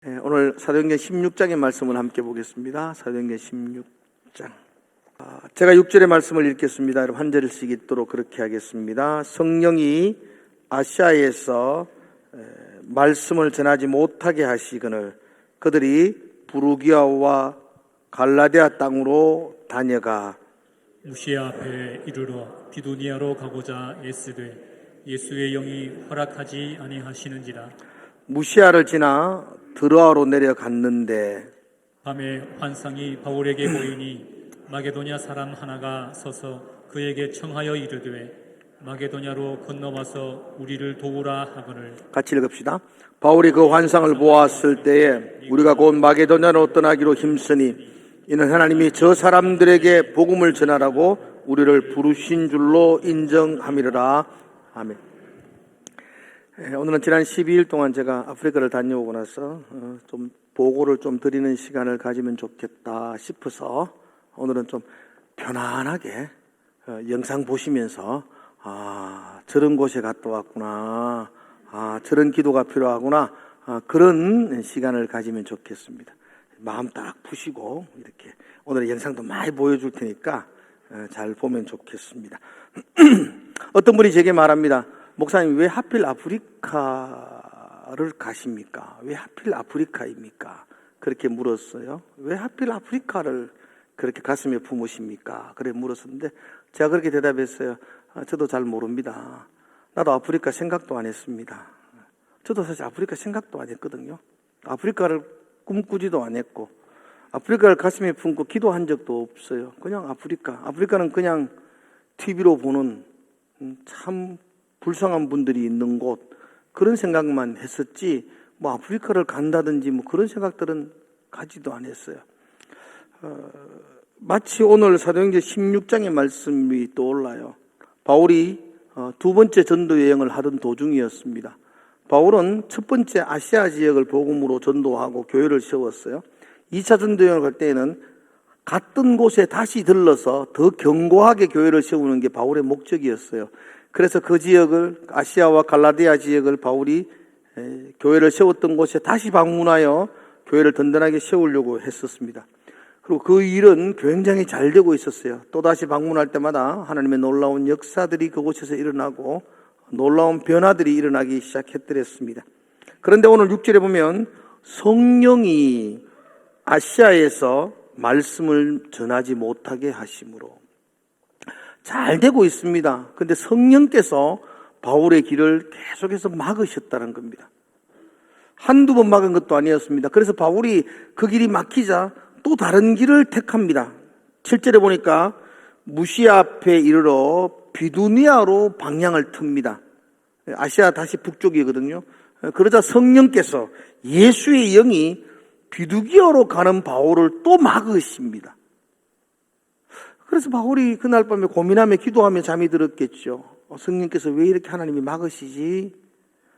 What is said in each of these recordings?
오늘 사도행전 16장의 말씀을 함께 보겠습니다. 사도행전 16장. 제가 6절의 말씀을 읽겠습니다. 여러분 한 절씩 읽도록 그렇게 하겠습니다. 성령이 아시아에서 말씀을 전하지 못하게 하시거늘 그들이 부르기아와 갈라디아 땅으로 다녀가 무시아 앞에 이르러 비두니아로 가고자 애쓰되 예수의 영이 허락하지 아니하시는지라. 무시아를 지나 드로아로 내려갔는데 밤에 환상이 바울에게 보이니 마게도냐 사람 하나가 서서 그에게 청하여 이르되 마게도냐로 건너와서 우리를 도우라 하거늘. 같이 읽읍시다. 바울이 그 환상을 보았을 때에 우리가 곧 마게도냐로 떠나기로 힘쓰니 이는 하나님이 저 사람들에게 복음을 전하라고 우리를 부르신 줄로 인정함이라. 아멘. 오늘은 지난 12일 동안 제가 아프리카를 다녀오고 나서 좀 보고를 좀 드리는 시간을 가지면 좋겠다 싶어서 오늘은 좀 편안하게 영상 보시면서 저런 곳에 갔다 왔구나, 저런 기도가 필요하구나, 그런 시간을 가지면 좋겠습니다. 마음 딱 푸시고 이렇게 오늘의 영상도 많이 보여줄 테니까 잘 보면 좋겠습니다. 어떤 분이 제게 말합니다. 목사님, 왜 하필 아프리카를 가십니까? 왜 하필 아프리카입니까? 그렇게 물었어요. 왜 하필 아프리카를 그렇게 가슴에 품으십니까? 그래 물었었는데 제가 그렇게 대답했어요. 저도 잘 모릅니다. 나도 아프리카 생각도 안 했습니다. 저도 사실 아프리카 생각도 안 했거든요. 아프리카를 꿈꾸지도 안 했고 아프리카를 가슴에 품고 기도한 적도 없어요. 그냥 아프리카는 그냥 TV로 보는 참 불쌍한 분들이 있는 곳, 그런 생각만 했었지 뭐 아프리카를 간다든지 뭐 그런 생각들은 가지도 않았어요. 마치 오늘 사도행전 16장의 말씀이 떠올라요. 바울이 두 번째 전도 여행을 하던 도중이었습니다. 바울은 첫 번째 아시아 지역을 복음으로 전도하고 교회를 세웠어요. 2차 전도 여행을 갈 때에는 갔던 곳에 다시 들러서 더 견고하게 교회를 세우는 게 바울의 목적이었어요. 그래서 그 지역을, 아시아와 갈라디아 지역을 바울이 교회를 세웠던 곳에 다시 방문하여 교회를 든든하게 세우려고 했었습니다. 그리고 그 일은 굉장히 잘 되고 있었어요. 또다시 방문할 때마다 하나님의 놀라운 역사들이 그곳에서 일어나고 놀라운 변화들이 일어나기 시작했더랬습니다. 그런데 오늘 6절에 보면 성령이 아시아에서 말씀을 전하지 못하게 하심으로 잘 되고 있습니다. 그런데 성령께서 바울의 길을 계속해서 막으셨다는 겁니다. 한두 번 막은 것도 아니었습니다. 그래서 바울이 그 길이 막히자 또 다른 길을 택합니다. 7절에 보니까 무시아 앞에 이르러 비두니아로 방향을 틉니다. 아시아 다시 북쪽이거든요. 그러자 성령께서 예수의 영이 비두기아로 가는 바울을 또 막으십니다. 그래서 바울이 그날 밤에 고민하며 기도하며 잠이 들었겠죠. 성령께서 왜 이렇게 하나님이 막으시지?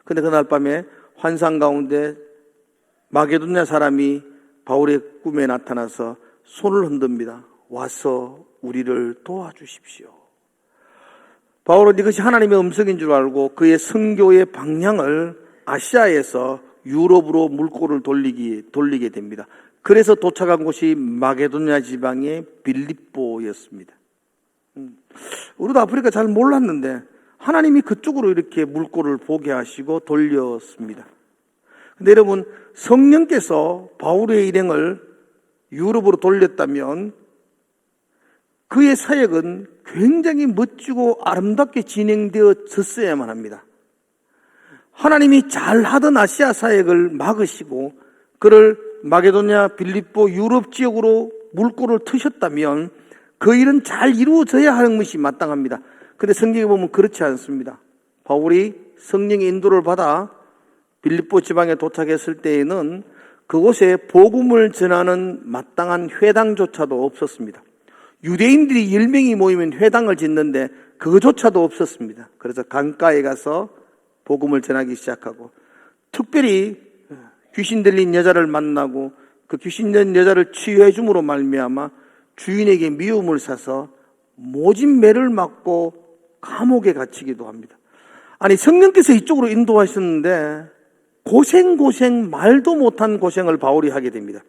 근데 그날 밤에 환상 가운데 마게도냐 사람이 바울의 꿈에 나타나서 손을 흔듭니다. 와서 우리를 도와주십시오. 바울은 이것이 하나님의 음성인 줄 알고 그의 선교의 방향을 아시아에서 유럽으로 물꼬를 돌리게 됩니다. 그래서 도착한 곳이 마게도냐 지방의 빌립보였습니다. 우리도 아프리카 잘 몰랐는데 하나님이 그쪽으로 이렇게 물꼬를 보게 하시고 돌렸습니다. 근데 여러분, 성령께서 바울의 일행을 유럽으로 돌렸다면 그의 사역은 굉장히 멋지고 아름답게 진행되어졌어야만 합니다. 하나님이 잘하던 아시아 사역을 막으시고 그를 마게도냐, 빌립보, 유럽 지역으로 물꼬를 트셨다면 그 일은 잘 이루어져야 하는 것이 마땅합니다. 그런데 성경에 보면 그렇지 않습니다. 바울이 성령의 인도를 받아 빌립보 지방에 도착했을 때에는 그곳에 복음을 전하는 마땅한 회당조차도 없었습니다. 유대인들이 10명이 모이면 회당을 짓는데 그거조차도 없었습니다. 그래서 강가에 가서 복음을 전하기 시작하고 특별히 귀신 들린 여자를 만나고 그 귀신 들린 여자를 치유해 줌으로 말미암아 주인에게 미움을 사서 모진 매를 맞고 감옥에 갇히기도 합니다. 아니 성령께서 이쪽으로 인도하셨는데 말도 못한 고생을 바울이 하게 됩니다.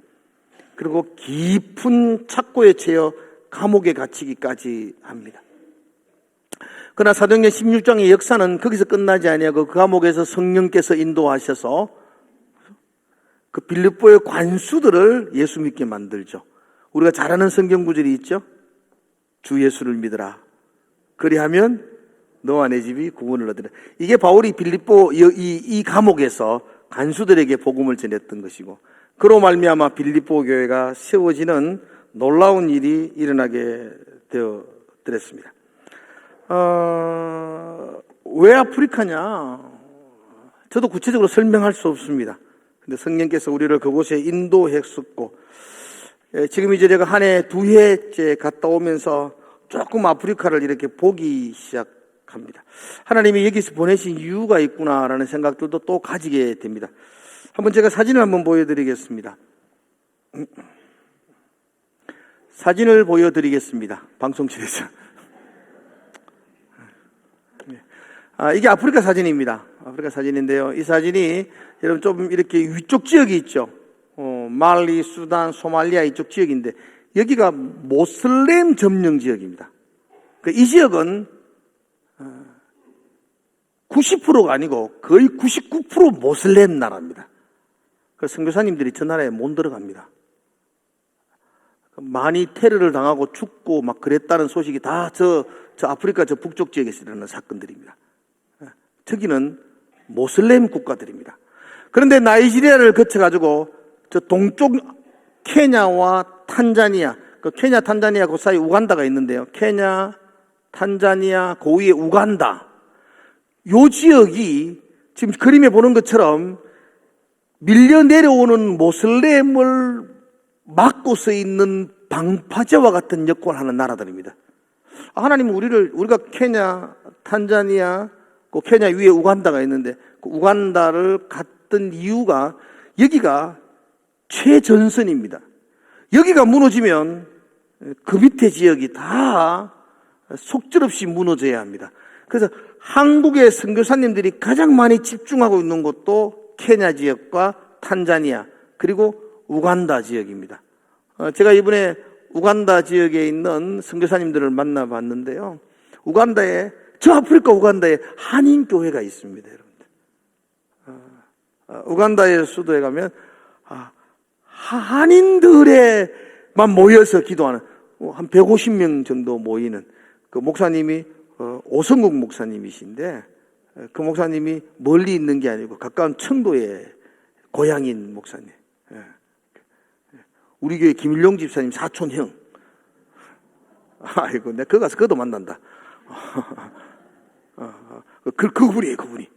그리고 깊은 착고에 채여 감옥에 갇히기까지 합니다. 그러나 사도행전 16장의 역사는 거기서 끝나지 아니하고 그 감옥에서 성령께서 인도하셔서 그 빌립보의 관수들을 예수 믿게 만들죠. 우리가 잘 아는 성경 구절이 있죠. 주 예수를 믿으라. 그리하면 너와 내 집이 구원을 얻으라. 이게 바울이 빌립보 이 감옥에서 간수들에게 복음을 전했던 것이고, 그로 말미암아 빌립보 교회가 세워지는 놀라운 일이 일어나게 되었습니다. 왜 아프리카냐? 저도 구체적으로 설명할 수 없습니다. 근데 성령께서 우리를 그곳에 인도했었고, 지금 이제 제가 한 해 2회째 갔다 오면서 조금 아프리카를 이렇게 보기 시작합니다. 하나님이 여기서 보내신 이유가 있구나라는 생각들도 또 가지게 됩니다. 한번 제가 사진을 한번 보여드리겠습니다. 사진을 보여드리겠습니다. 방송실에서. 이게 아프리카 사진입니다. 아프리카 사진인데요. 이 사진이 여러분 좀 이렇게 위쪽 지역이 있죠. 말리, 수단, 소말리아 이쪽 지역인데 여기가 모슬렘 점령 지역입니다. 이 지역은 90%가 아니고 거의 99% 모슬렘 나라입니다. 그래서 선교사님들이 저 나라에 못 들어갑니다. 많이 테러를 당하고 죽고 막 그랬다는 소식이 다 저 아프리카 저 북쪽 지역에서 일어나는 사건들입니다. 저기는 모슬렘 국가들입니다. 그런데 나이지리아를 거쳐가지고 저 동쪽 케냐와 탄자니아, 그 케냐, 탄자니아 그 사이 우간다가 있는데요. 케냐, 탄자니아, 그 위에 우간다. 요 지역이 지금 그림에 보는 것처럼 밀려 내려오는 모슬렘을 막고 서 있는 방파제와 같은 역할을 하는 나라들입니다. 하나님은 우리가 케냐, 탄자니아, 그 케냐 위에 우간다가 있는데 그 우간다를 갔던 이유가 여기가 최전선입니다. 여기가 무너지면 그 밑에 지역이 다 속절없이 무너져야 합니다. 그래서 한국의 선교사님들이 가장 많이 집중하고 있는 곳도 케냐 지역과 탄자니아 그리고 우간다 지역입니다. 제가 이번에 우간다 지역에 있는 선교사님들을 만나봤는데요. 저 아프리카 우간다에 한인교회가 있습니다, 여러분들. 우간다의 수도에 가면 한인들에만 모여서 기도하는 한 150명 정도 모이는 그 목사님이 오성국 목사님이신데 그 목사님이 멀리 있는 게 아니고 가까운 청도의 고향인 목사님. 우리 교회 김일용 집사님 사촌 형. 아이고, 내가 거기 가서 그도 만난다. 그분이에요, 그분이.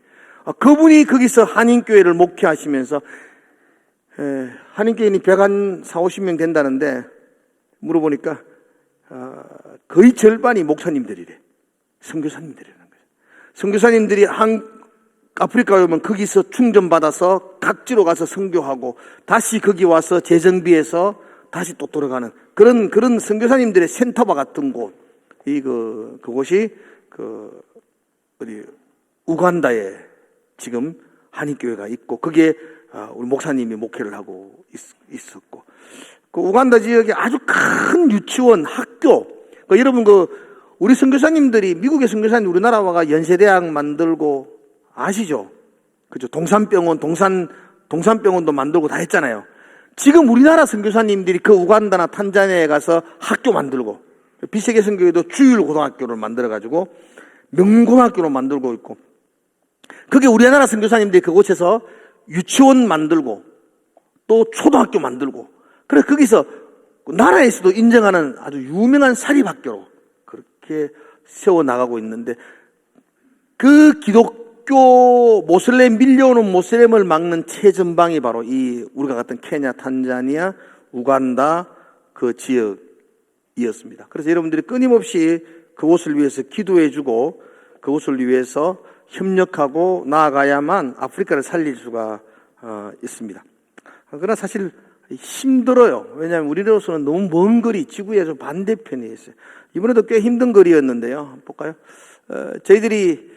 그분이 거기서 한인교회를 목회하시면서, 한인교인이 140-50명 된다는데, 물어보니까, 거의 절반이 목사님들이래. 선교사님들이라는 거예요. 선교사님들이 아프리카에 오면 거기서 충전받아서 각지로 가서 선교하고, 다시 거기 와서 재정비해서 다시 또 돌아가는 그런 선교사님들의 센터와 같은 곳, 그곳이 어디 우간다에 지금 한인교회가 있고 거기에 우리 목사님이 목회를 하고 있었고, 그 우간다 지역에 아주 큰 유치원, 학교, 여러분 우리 선교사님들이 미국의 선교사님 우리나라 와가 연세대학 만들고 아시죠? 그죠? 동산병원도 만들고 다 했잖아요. 지금 우리나라 선교사님들이 그 우간다나 탄자니아에 가서 학교 만들고, 비세계 선교회도 주일고등학교를 만들어가지고 명고등학교로 만들고 있고, 그게 우리나라 선교사님들이 그곳에서 유치원 만들고 또 초등학교 만들고, 그래 거기서 나라에서도 인정하는 아주 유명한 사립학교로 그렇게 세워나가고 있는데, 그 기독교 모슬렘 밀려오는 모슬렘을 막는 최전방이 바로 우리가 갔던 케냐, 탄자니아, 우간다 그 지역이었습니다. 그래서 여러분들이 끊임없이 그곳을 위해서 기도해주고 그곳을 위해서 협력하고 나아가야만 아프리카를 살릴 수가 있습니다. 그러나 사실 힘들어요. 왜냐하면 우리로서는 너무 먼 거리, 지구의 반대편에 있어요. 이번에도 꽤 힘든 거리였는데요. 한번 볼까요? 저희들이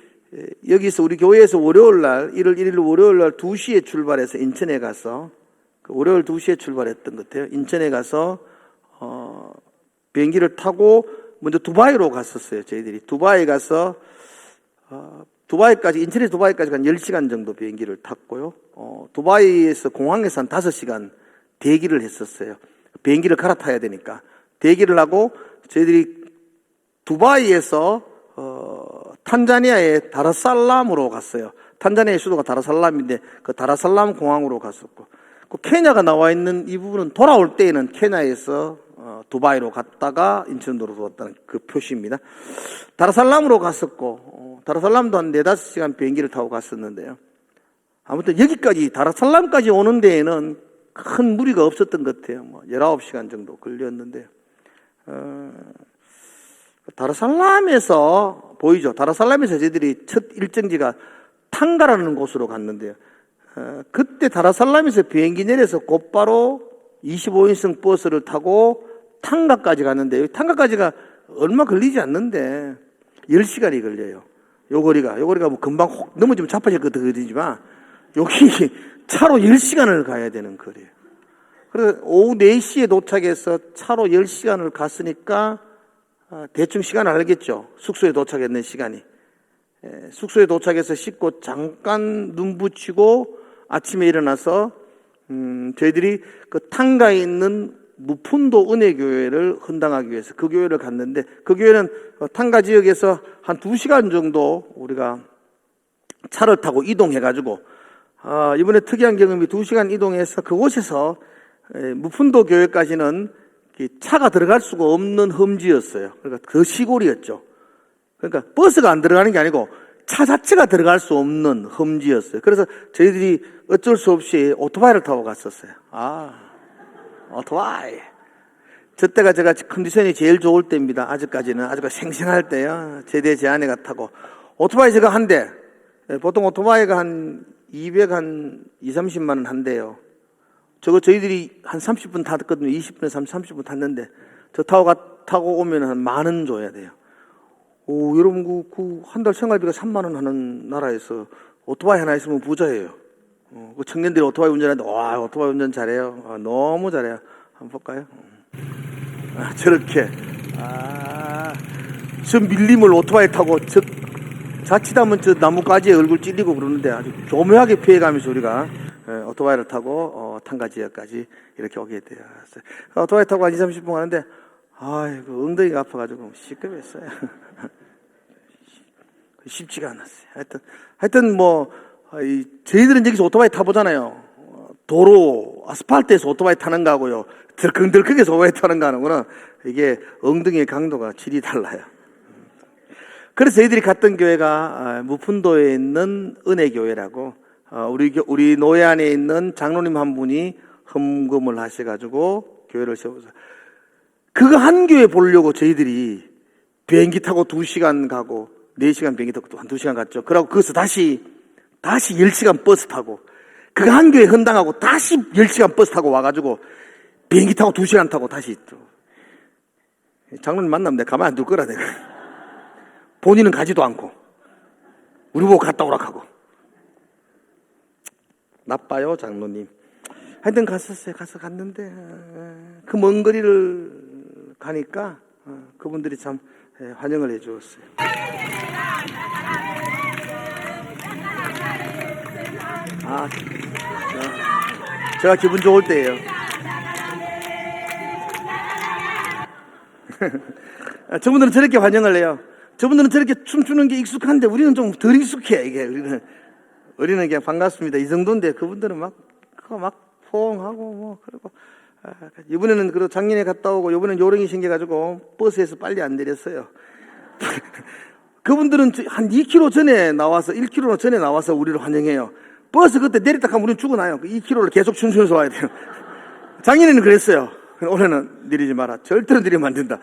여기서 우리 교회에서 월요일 날 1월 1일 월요일 날 2시에 출발해서 인천에 가서 월요일 2시에 출발했던 것 같아요. 인천에 가서 비행기를 타고 먼저 두바이로 갔었어요. 저희들이 두바이 가서 두바이까지 인천에서 두바이까지 한 10시간 정도 비행기를 탔고요. 두바이에서 공항에서 한 5시간 대기를 했었어요. 비행기를 갈아타야 되니까 대기를 하고 저희들이 두바이에서 탄자니아의 다르살람으로 갔어요. 탄자니아의 수도가 다르살람인데 그 다르살람 공항으로 갔었고, 그 케냐가 나와 있는 이 부분은 돌아올 때에는 케냐에서 두바이로 갔다가 인천으로 돌아왔다는 그 표시입니다. 다르살람으로 갔었고, 다르살람도 한 4-5시간 비행기를 타고 갔었는데요. 아무튼 여기까지 다르살람까지 오는 데에는 큰 무리가 없었던 것 같아요. 19시간 정도 걸렸는데요. 다르살람에서 보이죠? 다르살람에서 저희들이 첫 일정지가 탕가라는 곳으로 갔는데요. 그때 다르살람에서 비행기 내려서 곧바로 25인승 버스를 타고 탕가까지 갔는데, 탕가까지가 얼마 걸리지 않는데 10시간이 걸려요. 요 거리가 뭐 금방 혹 넘어지면 자빠질 것 같지만 여기 차로 10시간을 가야 되는 거리예요. 그래서 오후 4시에 도착해서 차로 10시간을 갔으니까 대충 시간을 알겠죠. 숙소에 도착했는 시간이. 숙소에 도착해서 씻고 잠깐 눈 붙이고 아침에 일어나서 저희들이 그 탕가에 있는 무푼도 은혜교회를 헌당하기 위해서 그 교회를 갔는데, 그 교회는 탕가 지역에서 한 2시간 정도 우리가 차를 타고 이동해가지고 이번에 특이한 경험이 2시간 이동해서 그곳에서 무푼도 교회까지는 차가 들어갈 수가 없는 험지였어요. 그러니까 그 시골이었죠. 그러니까 버스가 안 들어가는 게 아니고 차 자체가 들어갈 수 없는 험지였어요. 그래서 저희들이 어쩔 수 없이 오토바이를 타고 갔었어요. 오토바이. 저 때가 제가 컨디션이 제일 좋을 때입니다. 아직까지는 생생할 때요. 제대 제 아내가 타고 오토바이 제가 한 대, 보통 오토바이가 한 230만 원 한 대요. 저희들이 한 30분 탔거든요. 20분에서 30분 탔는데 저 타고 오면 한 10,000원 줘야 돼요. 여러분 그 한 달 생활비가 3만 원 하는 나라에서 오토바이 하나 있으면 부자예요. 그 청년들이 오토바이 운전하는데, 와, 오토바이 운전 잘해요. 너무 잘해요. 한번 볼까요? 저렇게. 저 밀림을 오토바이 타고 자칫하면 저 나뭇가지에 얼굴 찔리고 그러는데 아주 교묘하게 피해가면서 우리가 오토바이를 타고 탕가 지역까지 이렇게 오게 되었어요. 오토바이 타고 한 20-30분 가는데 아이고 엉덩이가 아파가지고 시급했어요. 쉽지가 않았어요. 하여튼 저희들은 여기서 오토바이 타보잖아요. 도로 아스팔트에서 오토바이 타는 거하고요, 들컹들컹해서 오토바이 타는 거하고는 이게 엉덩이의 강도가 질이 달라요. 그래서 저희들이 갔던 교회가 무푼도에 있는 은혜교회라고, 우리 노예 안에 있는 장로님 한 분이 헌금을 하셔가지고 교회를 세워서 그거 한 교회 보려고 저희들이 비행기 타고 2시간 가고 4시간 비행기 타고 또 한 2시간 갔죠. 그러고 거기서 다시 10시간 버스 타고 그거 한 교회 헌당하고 다시 10시간 버스 타고 와가지고 비행기 타고 2시간 타고 다시 또 장로님 만나면 내가 가만 안 둘 거라 내가. 본인은 가지도 않고 우리 보고 갔다 오라 하고. 나빠요 장로님. 하여튼 갔었어요. 갔는데 그 먼 거리를 가니까 그분들이 참 환영을 해 주었어요. 제가 기분 좋을 때예요. 저분들은 저렇게 환영을 해요. 저분들은 저렇게 춤추는 게 익숙한데 우리는 좀 덜 익숙해. 이게 우리는 그냥 반갑습니다 이 정도인데 그분들은 막 포옹하고 그러고. 이번에는 그리고 작년에 갔다 오고 이번엔 요령이 생겨가지고 버스에서 빨리 안 내렸어요. 그분들은 한 2km 전에 나와서 1km 전에 나와서 우리를 환영해요. 버스 그때 내렸다 하면 우리는 죽어나요. 2km를 계속 춘천에서 와야 돼요. 작년에는 그랬어요. 올해는 내리지 마라. 절대로 내리면 안 된다.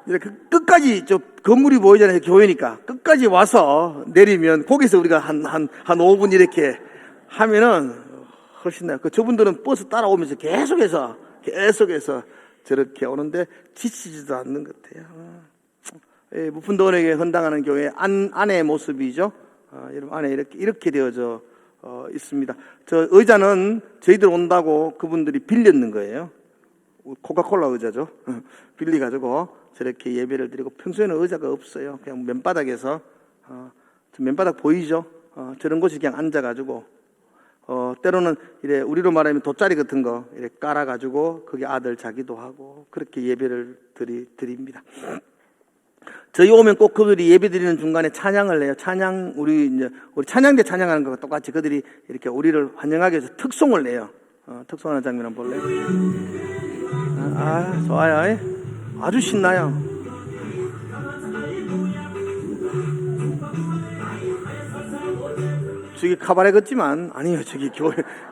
이렇게 끝까지 저 건물이 보이잖아요. 교회니까 끝까지 와서 내리면 거기서 우리가 한 5분 이렇게 하면은 훨씬 나아요. 저분들은 버스 따라오면서 계속해서 저렇게 오는데 지치지도 않는 것 같아요. 무푼도원에게 헌당하는 교회 안의 모습이죠. 여러분 안에 이렇게 되어져 있습니다. 저 의자는 저희들 온다고 그분들이 빌렸는 거예요. 코카콜라 의자죠. 빌려가지고 저렇게 예배를 드리고, 평소에는 의자가 없어요. 그냥 맨바닥에서, 저 맨바닥 보이죠? 저런 곳에 그냥 앉아가지고, 때로는 이래 우리로 말하면 돗자리 같은 거 이렇게 깔아가지고 거기 아들 자기도 하고 그렇게 예배를 드립니다. 저희 오면 꼭 그들이 예배 드리는 중간에 찬양을 해요. 찬양, 우리 찬양대 찬양하는 거와 똑같이 그들이 이렇게 우리를 환영하기 위해서 특송을 내요. 특송하는 장면 한번 볼래요? 좋아요. 아주 신나요. 저기 카바레 같지만 아니요, 저기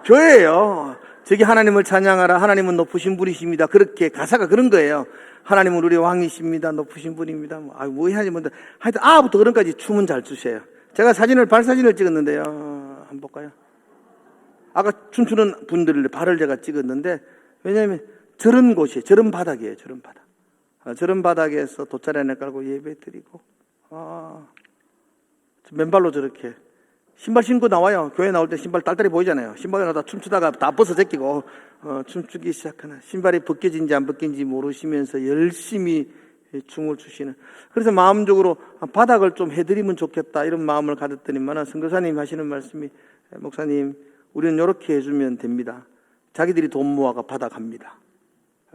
교회예요. 저기 하나님을 찬양하라, 하나님은 높으신 분이십니다. 그렇게 가사가 그런 거예요. 하나님은 우리 왕이십니다. 높으신 분입니다. 뭐 해야지 뭐 하여튼 아부터 그런까지 춤은 잘 추세요. 제가 발사진을 찍었는데요. 한번 볼까요? 아까 춤추는 분들의 발을 제가 찍었는데, 왜냐하면 저런 곳이에요. 저런 바닥이에요. 저런 바닥. 저런 바닥에서 돗자리 하나 깔고 예배 드리고, 맨발로 저렇게 신발 신고 나와요. 교회 나올 때 신발 딸딸이 보이잖아요. 신발에 나다 춤추다가 다 벗어 제끼고 춤추기 시작하나, 신발이 벗겨진지 안 벗겨진지 모르시면서 열심히 춤을 추시는. 그래서 마음적으로 바닥을 좀 해드리면 좋겠다 이런 마음을 가졌더니만, 선교사님 하시는 말씀이, 목사님 우리는 이렇게 해주면 됩니다. 자기들이 돈 모아가 바닥합니다.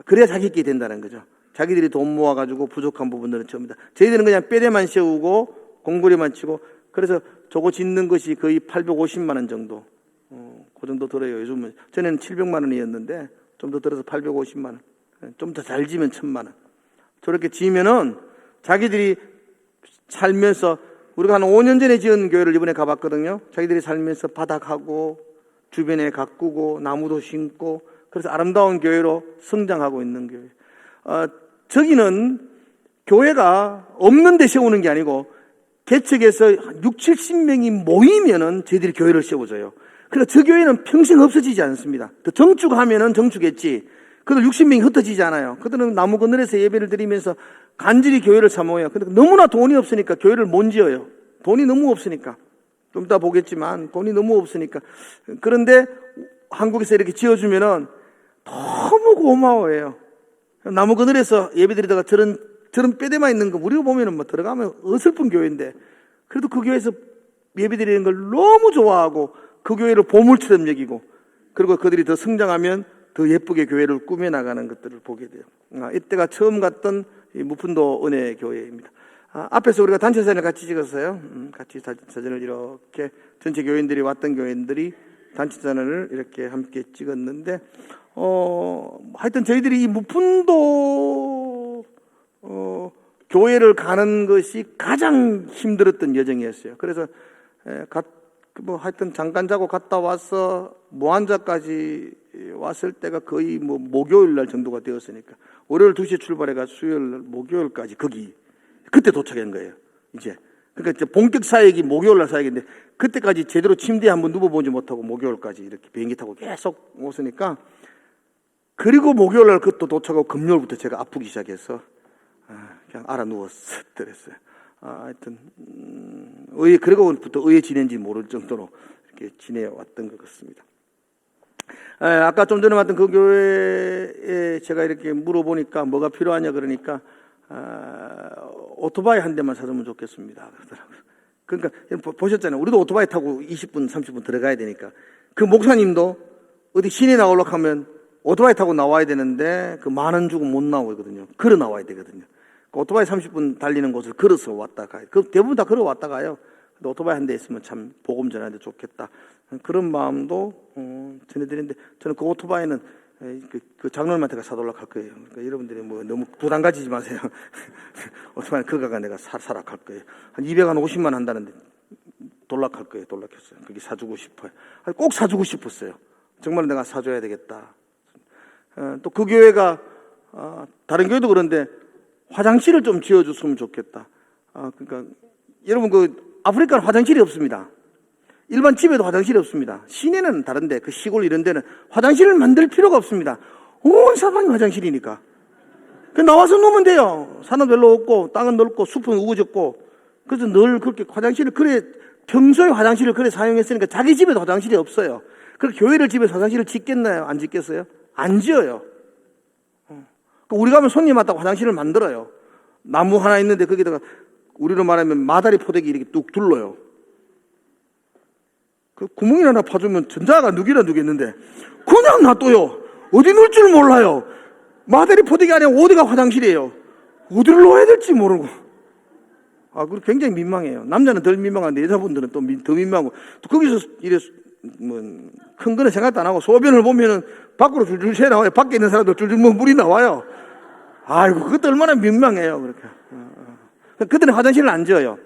그래야 자기끼리 된다는 거죠. 자기들이 돈 모아가지고 부족한 부분들은 처음이다. 저희들은 그냥 뼈대만 세우고 공구리만 치고, 그래서 저거 짓는 것이 거의 850만 원 정도, 그 정도 들어요. 요즘은 전에는 700만 원이었는데 좀 더 들어서 850만 원, 좀 더 잘 지면 1000만 원. 저렇게 지면은 자기들이 살면서, 우리가 한 5년 전에 지은 교회를 이번에 가봤거든요. 자기들이 살면서 바닥하고 주변에 가꾸고 나무도 심고, 그래서 아름다운 교회로 성장하고 있는 교회. 저기는 교회가 없는 데 세우는 게 아니고 개척해서 60-70명이 모이면은 저희들이 교회를 세워줘요. 그러니까 저 교회는 평생 없어지지 않습니다. 더 정축하면은 정축했지. 그들 60명이 흩어지지 않아요. 그들은 나무 그늘에서 예배를 드리면서 간절히 교회를 사모해요. 근데 너무나 돈이 없으니까 교회를 못 지어요. 돈이 너무 없으니까. 좀 이따 보겠지만 돈이 너무 없으니까. 그런데 한국에서 이렇게 지어주면은 너무 고마워해요. 나무 그늘에서 예배 드리다가 저런 뼈대만 있는 거 우리가 보면은 뭐 들어가면 어설픈 교회인데, 그래도 그 교회에서 예배 드리는 걸 너무 좋아하고 그 교회를 보물처럼 여기고, 그리고 그들이 더 성장하면 더 예쁘게 교회를 꾸며나가는 것들을 보게 돼요. 이때가 처음 갔던 무푼도 은혜 교회입니다. 앞에서 우리가 단체 사진을 같이 찍었어요. 같이 사진을 이렇게 전체 교인들이 왔던 교인들이 단체 사진을 이렇게 함께 찍었는데, 하여튼 저희들이 이 무푼도 교회를 가는 것이 가장 힘들었던 여정이었어요. 그래서 하여튼 잠깐 자고 갔다 와서 모한자까지 왔을 때가 거의 목요일 날 정도가 되었으니까, 월요일 2시에 출발해가 수요일 날 목요일까지 그때 도착한 거예요. 이제 그러니까 본격 사역이 목요일 날 사역인데, 그때까지 제대로 침대에 한번 누워보지 못하고 목요일까지 이렇게 비행기 타고 계속 오으니까, 그리고 목요일 날 그것도 도착하고 금요일부터 제가 아프기 시작해서 그냥 알아 누웠더랬어요. 하여튼 그리고부터 의에 지낸지 모를 정도로 이렇게 지내왔던 것 같습니다. 아까 좀 전에 왔던 그 교회에 제가 이렇게 물어보니까 뭐가 필요하냐 그러니까, 오토바이 한 대만 사주면 좋겠습니다 그러더라고요. 그러니까 보셨잖아요. 우리도 오토바이 타고 20분 30분 들어가야 되니까, 그 목사님도 어디 시내 나오려고 하면 오토바이 타고 나와야 되는데 그 10,000원 주고 못 나오거든요. 걸어 나와야 되거든요. 그 오토바이 30분 달리는 곳을 걸어서 왔다 가요. 대부분 다 걸어 왔다 가요. 근데 오토바이 한 대 있으면 참 복음 전하는데 좋겠다, 그런 마음도 전해드리는데, 저는 그 오토바이는 그 장로님한테가 사달라고 할 거예요. 그러니까 여러분들이 너무 부담 가지지 마세요. 오토바이는 그가가 내가 사라 할 거예요. 한 250만 한다는데 돌락할 거예요. 돌락했어요. 그게 사주고 싶어요. 꼭 사주고 싶었어요. 정말 내가 사줘야 되겠다. 또 그 교회가 다른 교회도 그런데 화장실을 좀 지어줬으면 좋겠다. 그러니까 여러분, 그 아프리카는 화장실이 없습니다. 일반 집에도 화장실이 없습니다. 시내는 다른데 그 시골 이런 데는 화장실을 만들 필요가 없습니다. 온 사방이 화장실이니까. 나와서 놓으면 돼요. 산은 별로 없고 땅은 넓고 숲은 우거졌고, 그래서 늘 그렇게 화장실을 그래 평소에 화장실을 그래 사용했으니까 자기 집에도 화장실이 없어요. 그럼 교회를 집에서 화장실을 짓겠나요? 안 짓겠어요? 안 지어요. 우리 가면 손님 왔다고 화장실을 만들어요. 나무 하나 있는데 거기다가 우리로 말하면 마다리 포대기 이렇게 뚝 둘러요. 그 구멍이나 하나 파주면 전자가 누기나 누겠는데 그냥 놔둬요. 어디 놓을 줄 몰라요. 마다리 포대기 안에 어디가 화장실이에요. 어디를 놓아야 될지 모르고. 그리고 굉장히 민망해요. 남자는 덜 민망한데 여자분들은 또 더 민망하고. 또 거기서 이래 큰 거는 생각도 안 하고 소변을 보면은 밖으로 줄줄 새 나와요. 밖에 있는 사람도 줄줄 물이 나와요. 아이고, 그것도 얼마나 민망해요. 그렇게. 그들은 화장실을 안 지어요.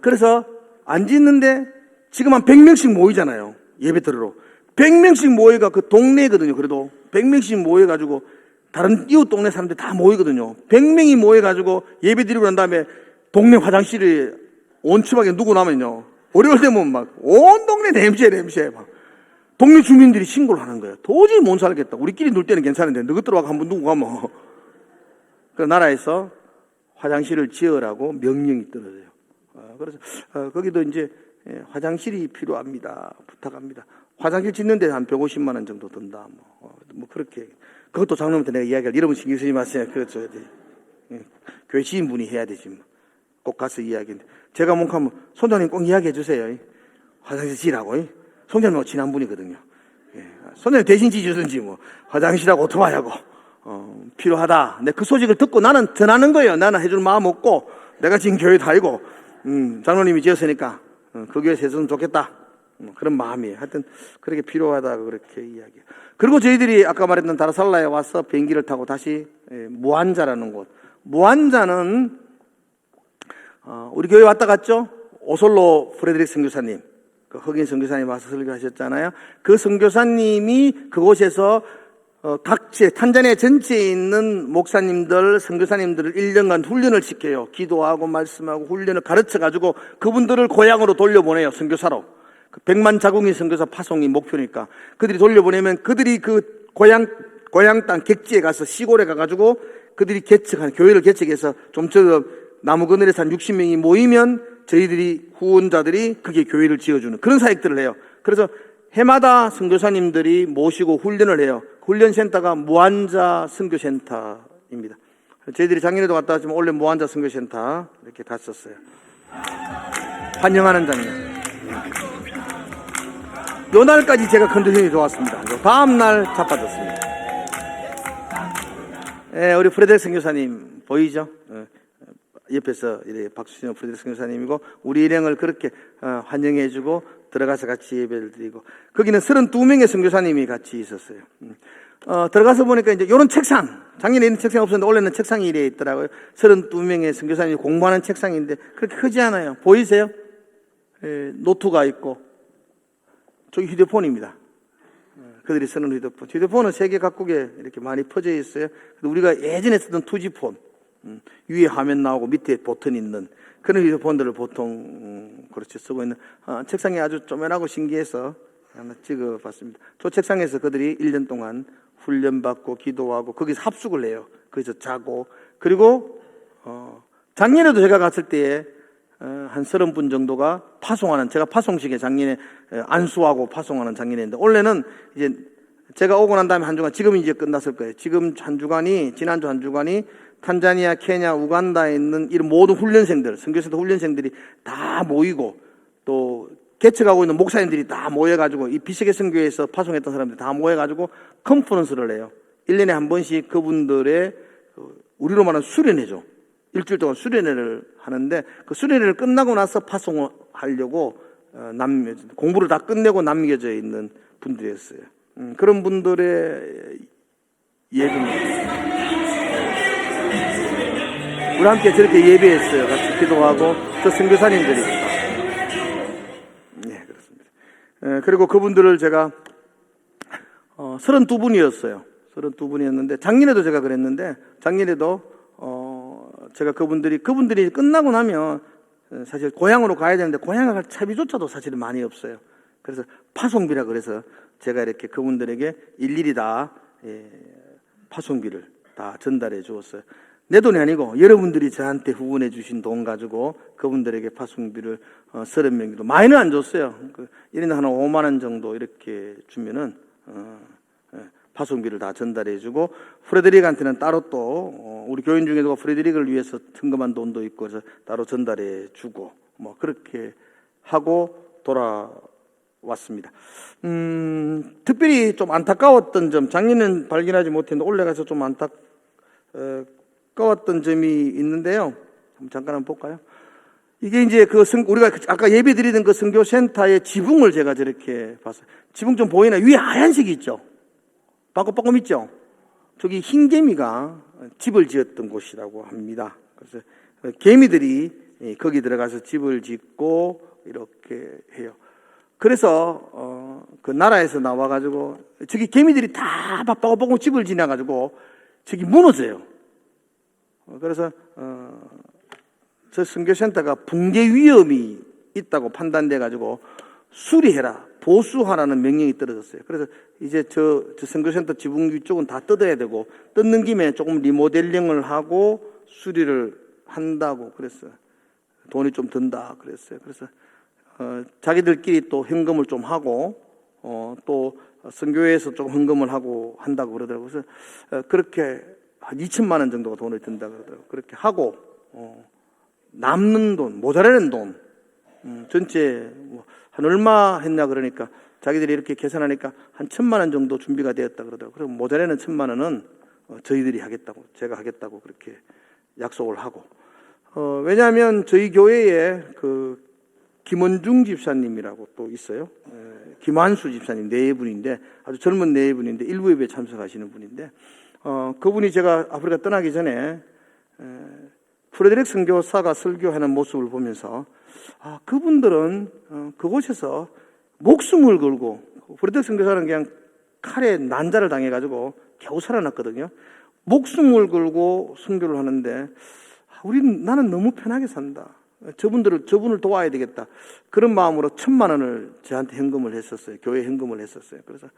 그래서 안 짓는데 지금 한 100명씩 모이잖아요. 예배 들으러. 100명씩 모여가 그 동네거든요. 그래도 100명씩 모여가지고 다른 이웃 동네 사람들 다 모이거든요. 100명이 모여가지고 예배 드리고 난 다음에 동네 화장실에 온추하게 누구 나면요. 어려울 때면 막 온 동네 냄새 막. 동네 주민들이 신고를 하는 거예요. 도저히 못 살겠다. 우리끼리 놀 때는 괜찮은데 너희들 와서 한번 누구 가면. 그 나라에서 화장실을 지으라고 명령이 떨어져요. 그래서 거기도 이제 화장실이 필요합니다. 부탁합니다. 화장실 짓는데 한 150만 원 정도 든다. 뭐 그렇게. 그것도 장로한테 내가 이야기할 이러면 신경 쓰지 마세요. 그렇죠. 교회 지인분이 해야 되지 뭐. 꼭 가서 이야기인데. 제가 뭔가면 손장님 꼭 이야기해 주세요. 화장실 지라고. 손장님하고 친한 분이거든요. 손장님 대신 지주든지 뭐 화장실하고 오토바이하고 필요하다. 근데 그 소식을 듣고 나는 전하는 거예요. 나는 해줄 마음 없고 내가 지금 교회 다니고 장로님이 지었으니까 그 교회에서 해줬으면 좋겠다. 그런 마음이에요. 하여튼 그렇게 필요하다고 그렇게 이야기해요. 그리고 저희들이 아까 말했던 다르살라에 와서 비행기를 타고 다시 무안자라는 곳. 무안자는 우리 교회 왔다 갔죠? 오솔로 프레드릭 선교사님, 그 흑인 선교사님 와서 설교하셨잖아요. 그 선교사님이 그곳에서 탄자니아 전체에 있는 목사님들, 선교사님들을 1년간 훈련을 시켜요. 기도하고 말씀하고 훈련을 가르쳐가지고 그분들을 고향으로 돌려보내요. 선교사로. 100만 자국민 선교사 파송이 목표니까. 그들이 돌려보내면 그들이 그 고향 땅 객지에 가서 시골에 가가지고 그들이 교회를 개척해서 좀처럼 나무 그늘에서 한 60명이 모이면 저희들이 후원자들이 그게 교회를 지어주는 그런 사역들을 해요. 그래서 해마다 선교사님들이 모시고 훈련을 해요. 훈련센터가 무안자 선교센터입니다. 저희들이 작년에도 갔다 왔지만 원래 무안자 선교센터 이렇게 갔었어요. 환영하는 장면. 요 날까지 제가 컨디션이 좋았습니다. 다음 날 자빠졌습니다. 우리 프레드릭 선교사님 보이죠? 옆에서 박수진 프레드릭 선교사님이고 우리 일행을 그렇게 환영해주고 들어가서 같이 예배를 드리고 거기는 32명의 선교사님이 같이 있었어요. 들어가서 보니까 이제 요런 책상, 작년에 있는 책상이 없었는데 원래는 책상이 이래 있더라고요. 32명의 선교사님이 공부하는 책상인데 그렇게 크지 않아요. 보이세요? 노트가 있고 저기 휴대폰입니다. 그들이 쓰는 휴대폰은 세계 각국에 이렇게 많이 퍼져 있어요. 우리가 예전에 쓰던 투지폰, 위에 화면 나오고 밑에 버튼 있는 그런 휴대폰들을 보통 그렇게 쓰고 있는 책상이 아주 쪼매나고 신기해서 하나 찍어봤습니다. 저 책상에서 그들이 1년 동안 훈련받고 기도하고 거기서 합숙을 해요. 거기서 자고 그리고 작년에도 제가 갔을 때에 한 30분 정도가 파송하는, 제가 파송식에 작년에 안수하고 파송하는 작년인데 원래는 이제 제가 오고 난 다음에 한 주간, 지금 이제 끝났을 거예요. 지금 한 주간이, 지난주 한 주간이 탄자니아, 케냐, 우간다에 있는 이런 모든 훈련생들, 선교센터 훈련생들이 다 모이고 또 개척하고 있는 목사님들이 다 모여가지고 이 비세계 선교회에서 파송했던 사람들이 다 모여가지고 컨퍼런스를 해요. 1년에 한 번씩 그분들의 우리로 말하는 수련회죠. 일주일 동안 수련회를 하는데 그 수련회를 끝나고 나서 파송을 하려고 공부를 다 끝내고 남겨져 있는 분들이었어요. 그런 분들의 예배입니다. 우리 함께 저렇게 예배했어요. 같이 기도하고 저 선교사님들이. 네, 그렇습니다. 그리고 그분들을 제가 32분이었어요. 32분이었는데 작년에도 제가 그랬는데 작년에도 제가 그분들이 끝나고 나면 사실 고향으로 가야 되는데 고향에 갈 차비조차도 사실은 많이 없어요. 그래서 파송비라 그래서 제가 이렇게 그분들에게 일일이 다 파송비를 다 전달해 주었어요. 내 돈이 아니고 여러분들이 저한테 후원해 주신 돈 가지고 그분들에게 파송비를 30명도 많이는 안 줬어요. 1인당 한 5만 원 정도 이렇게 주면은 파송비를 다 전달해 주고, 프레드릭한테는 따로 또 우리 교인 중에도 프레드릭을 위해서 헌금한 돈도 있고 해서 따로 전달해 주고 뭐 그렇게 하고 돌아왔습니다. 특별히 좀 안타까웠던 점, 작년엔 발견하지 못했는데 올해 가서 좀 안타까웠던 점이 있는데요. 잠깐 한번 볼까요? 이게 이제 우리가 아까 예배 드리던 그 선교센터의 지붕을 제가 저렇게 봤어요. 지붕 좀 보이나요? 위에 하얀색이 있죠? 빠꼼빠꼼 있죠? 저기 흰개미가 집을 지었던 곳이라고 합니다. 그래서 개미들이 거기 들어가서 집을 짓고 이렇게 해요. 그래서 그 나라에서 나와가지고 저기 개미들이 다 빠꼼빠꼼 집을 지나가지고 저기 무너져요. 그래서 저 선교센터가 붕괴 위험이 있다고 판단돼가지고 수리해라, 보수하라는 명령이 떨어졌어요. 그래서 이제 저 선교센터 지붕 위쪽은 다 뜯어야 되고, 뜯는 김에 조금 리모델링을 하고 수리를 한다고 그랬어요. 돈이 좀 든다 그랬어요. 그래서 자기들끼리 또 헌금을 좀 하고 또 선교회에서 좀 헌금을 하고 한다고 그러더라고요. 그래서 그렇게 한 2천만 원 정도가 돈이 든다 그러더라고요. 그렇게 하고 남는 돈, 모자라는 돈 전체 한 얼마 했냐 그러니까 자기들이 이렇게 계산하니까 한 1,000만 원 정도 준비가 되었다 그러더라고요. 그럼 모자라는 1,000만 원은 저희들이 하겠다고, 제가 하겠다고 그렇게 약속을 하고, 왜냐하면 저희 교회에 그 김원중 집사님이라고 또 있어요. 김한수 집사님 네 분인데, 아주 젊은 네 분인데 일부 예배에 참석하시는 분인데, 그분이 제가 아프리카 떠나기 전에 프레드릭 선교사가 설교하는 모습을 보면서 그분들은 그곳에서 목숨을 걸고, 프레드릭 선교사는 그냥 칼에 난자를 당해가지고 겨우 살아났거든요. 목숨을 걸고 선교를 하는데 나는 너무 편하게 산다. 저분을 도와야 되겠다. 그런 마음으로 1,000만 원을 저한테 헌금을 했었어요. 교회 헌금을 했었어요. 그래서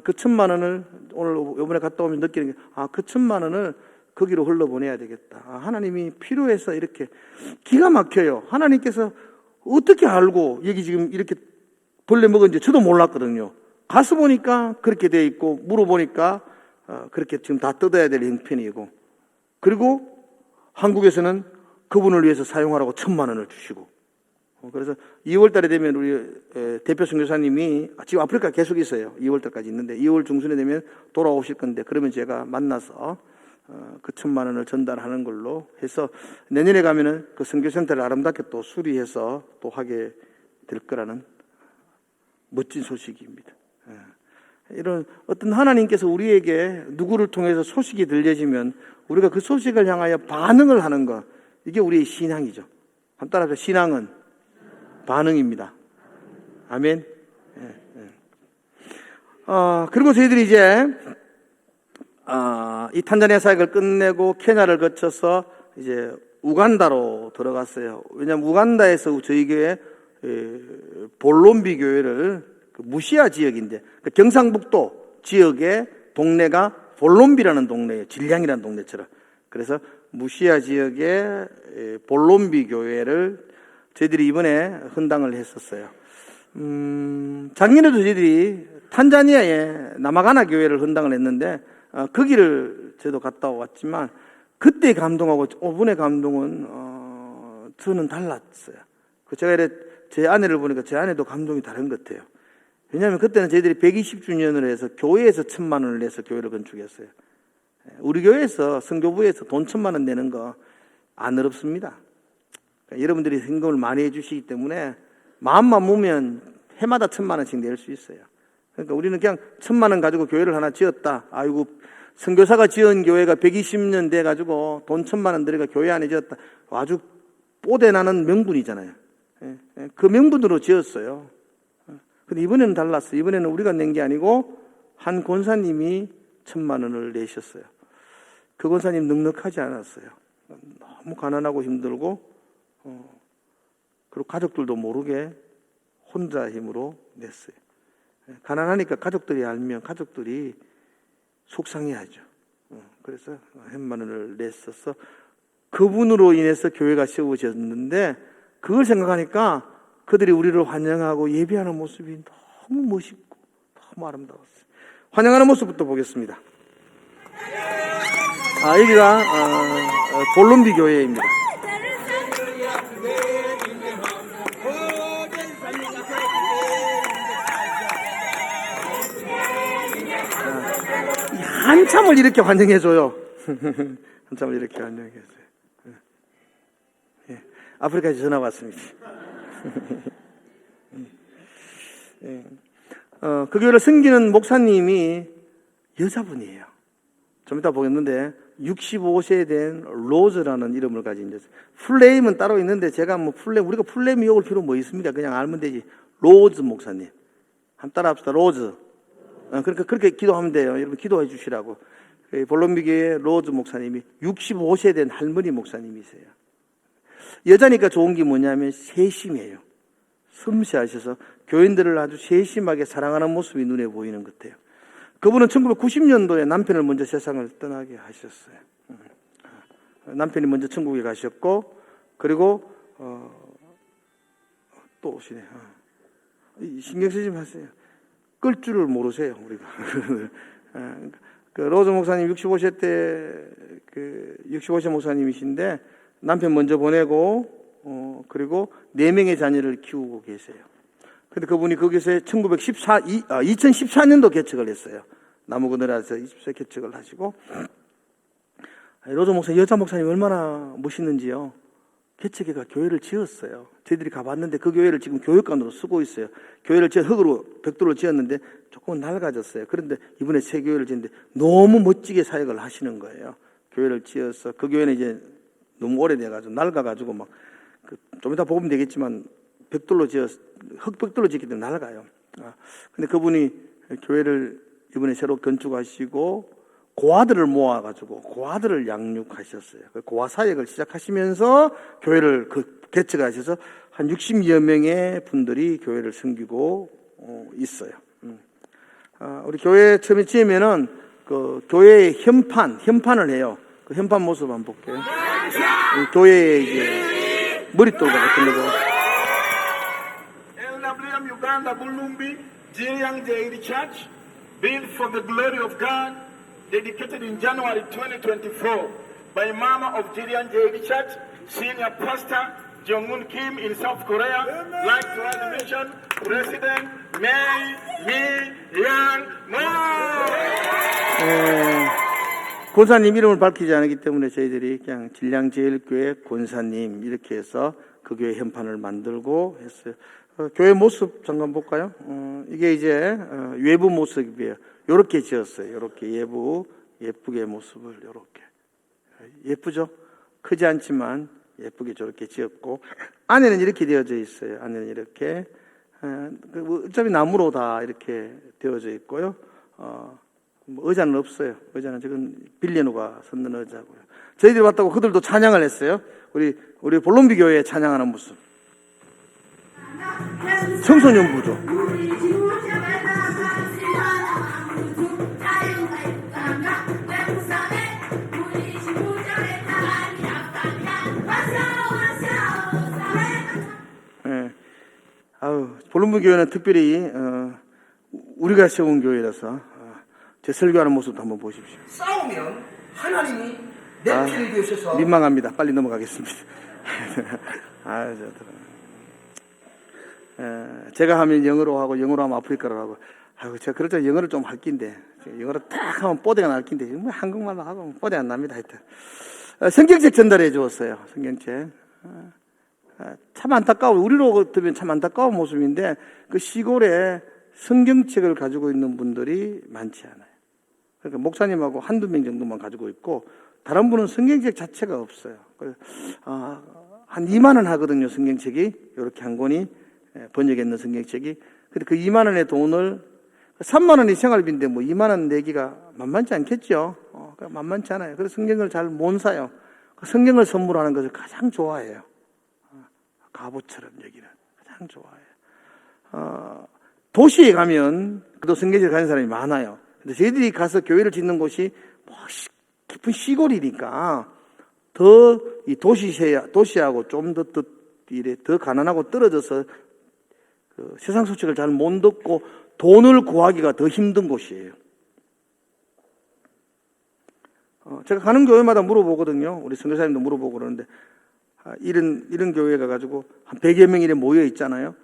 그 1,000만 원을 오늘 이번에 갔다 오면 느끼는 게, 그 1,000만 원을 거기로 흘러보내야 되겠다. 하나님이 필요해서 이렇게 기가 막혀요. 하나님께서 어떻게 알고 여기 지금 이렇게 벌레 먹은지 저도 몰랐거든요. 가서 보니까 그렇게 돼 있고, 물어보니까 그렇게 지금 다 뜯어야 될 형편이고, 그리고 한국에서는 그분을 위해서 사용하라고 1,000만 원을 주시고, 그래서 2월 달에 되면 우리 대표 선교사님이 지금 아프리카 계속 있어요. 2월 달까지 있는데 2월 중순에 되면 돌아오실 건데, 그러면 제가 만나서 그 1,000만 원을 전달하는 걸로 해서 내년에 가면은 그 선교센터를 아름답게 또 수리해서 또 하게 될 거라는 멋진 소식입니다. 이런 어떤 하나님께서 우리에게 누구를 통해서 소식이 들려지면 우리가 그 소식을 향하여 반응을 하는 것, 이게 우리의 신앙이죠. 한 따라서 신앙은 반응입니다. 아멘. 그리고 저희들이 이제 이 탄자니아 사역을 끝내고 케냐를 거쳐서 이제 우간다로 들어갔어요. 왜냐하면 우간다에서 저희 교회 볼롬비 교회를 무시아 지역인데, 경상북도 지역의 동네가 볼롬비라는 동네예요. 질량이라는 동네처럼. 그래서 무시아 지역의 볼롬비 교회를 저희들이 이번에 헌당을 했었어요. 작년에도 저희들이 탄자니아의 나마가나 교회를 헌당을 했는데 거기를 저도 갔다 왔지만 그때의 감동하고 이번의 감동은 저는 달랐어요. 제가 제 아내를 보니까 제 아내도 감동이 다른 것 같아요. 왜냐하면 그때는 저희들이 120주년을 해서 교회에서 1,000만 원을 내서 교회를 건축했어요. 우리 교회에서 선교부에서 돈 1,000만 원 내는 거 안 어렵습니다. 그러니까 여러분들이 헌금을 많이 해주시기 때문에 마음만 모으면 해마다 1,000만 원씩 낼 수 있어요. 그러니까 우리는 그냥 1,000만 원 가지고 교회를 하나 지었다. 아이고, 선교사가 지은 교회가 120년 돼가지고 돈 1,000만 원 들여가 교회 안에 지었다. 아주 뽀대나는 명분이잖아요. 그 명분으로 지었어요. 근데 이번에는 달랐어요. 이번에는 우리가 낸 게 아니고 한 권사님이 1,000만 원을 내셨어요. 그 권사님 넉넉하지 않았어요. 너무 가난하고 힘들고, 그리고 가족들도 모르게 혼자 힘으로 냈어요. 가난하니까 가족들이 알면 가족들이 속상해하죠. 그래서 햄만 원을 냈어서 그분으로 인해서 교회가 세워졌는데 그걸 생각하니까 그들이 우리를 환영하고 예배하는 모습이 너무 멋있고 너무 아름다웠어요. 환영하는 모습부터 보겠습니다. 여기가 볼롬비 교회입니다. 한참을 이렇게 환영해줘요. 한참을 이렇게 환영해줘요. 예. 아프리카에서 전화 왔습니다. 예. 그 교회를 섬기는 목사님이 여자분이에요. 좀 이따 보겠는데 65세 된 로즈라는 이름을 가진 여자. 풀네임은 따로 있는데 제가 우리가 풀네임 외울 필요 뭐 있습니까? 그냥 알면 되지. 로즈 목사님. 한번 따라 합시다. 로즈. 그러니까 그렇게 기도하면 돼요. 여러분 기도해 주시라고. 볼롬비교의 로즈 목사님이 65세 된 할머니 목사님이세요. 여자니까 좋은 게 뭐냐면 세심해요. 섬세하셔서 교인들을 아주 세심하게 사랑하는 모습이 눈에 보이는 것 같아요. 그분은 1990년도에 남편을 먼저 세상을 떠나게 하셨어요. 남편이 먼저 천국에 가셨고, 그리고 또 오시네. 신경 쓰지 마세요. 끌 줄을 모르세요, 우리가. 그 로즈 목사님 65세 때, 65세 목사님이신데, 남편 먼저 보내고, 그리고 4명의 자녀를 키우고 계세요. 근데 그분이 거기서 2014년도 개척을 했어요. 나무그늘에서 20세 개척을 하시고, 로즈 목사님, 여자 목사님 얼마나 멋있는지요. 개척회가 교회를 지었어요. 저희들이 가봤는데 그 교회를 지금 교육관으로 쓰고 있어요. 교회를 흙으로, 벽돌로 지었는데 조금은 낡아졌어요. 그런데 이번에 새 교회를 지었는데 너무 멋지게 사역을 하시는 거예요. 교회를 지어서 그 교회는 이제 너무 오래돼가지고 낡아가지고 좀 이따 보면 되겠지만 흙벽돌로 짓기 때문에 낡아요. 근데 그분이 교회를 이번에 새로 건축하시고 고아들을 모아가지고 고아들을 양육하셨어요. 고아 사역을 시작하시면서 교회를 개척하셔서 한 60여 명의 분들이 교회를 섬기고 있어요. 우리 교회 처음에 지으면은 그 교회의 현판을 해요. 그 현판 모습 한번 볼게요. 교회의 이제 머릿돌과 같은 거죠. LWM Uganda Bulumbi Jiryang Jairi Church, built for the glory of God, dedicated in January 2024 by Mama of Jiryang Jairi Church, Senior Pastor Jong-un Kim in South Korea, Life to Rise Mission, President Mei Mi-yang Mo. 권사님 이름을 밝히지 않기 때문에 저희들이 그냥 진량제일교회 권사님 이렇게 해서 그 교회 현판을 만들고 했어요. 교회 모습 잠깐 볼까요? 이게 이제 외부 모습이에요. 요렇게 지었어요. 요렇게 예쁘게 모습을 요렇게. 예쁘죠? 크지 않지만 예쁘게 저렇게 지었고, 안에는 이렇게 되어져 있어요. 안에는 이렇게. 어차피 나무로 다 이렇게 되어져 있고요. 의자는 없어요. 의자는 지금 빌려누가 섰는 의자고요. 저희들이 왔다고 그들도 찬양을 했어요. 우리 볼롬비 교회에 찬양하는 모습. 청소년부죠. 볼롬비 교회는 특별히 우리가 세운 교회라서 제 설교하는 모습도 한번 보십시오. 싸우면 하나님이 내 편이 되셔서 민망합니다. 빨리 넘어가겠습니다. 제가 하면 영어로 하고 영어로 하면 아프리카로 하고 제가 그렇죠. 영어를 좀 할 낀데 영어로 딱 하면 뽀대가 날 낀데 한국말로 하고 뽀대 안 납니다. 하여튼 성경책 전달해 주었어요. 성경책. 참 안타까워. 우리로 들으면 참 안타까운 모습인데 그 시골에 성경책을 가지고 있는 분들이 많지 않아요. 그러니까 목사님하고 한두 명 정도만 가지고 있고 다른 분은 성경책 자체가 없어요. 한 2만 원 하거든요. 성경책이 이렇게 한 권이 번역했는 성경책이. 근데 그 2만 원의 돈을 3만 원이 생활비인데 뭐 2만 원 내기가 만만치 않겠죠. 만만치 않아요. 그래서 성경을 잘 못 사요. 성경을 선물하는 것을 가장 좋아해요. 가보처럼 여기는 가장 좋아해요. 도시에 가면 그래도 성경책을 가진 사람이 많아요. 근데 저희들이 가서 교회를 짓는 곳이 깊은 시골이니까 더 이 도시하고 좀 더 가난하고 떨어져서 그 세상 소식을 잘 못 듣고 돈을 구하기가 더 힘든 곳이에요. 제가 가는 교회마다 물어보거든요. 우리 선교사님도 물어보고 그러는데, 이런 교회 가가지고 한 100여 명이 모여 있잖아요.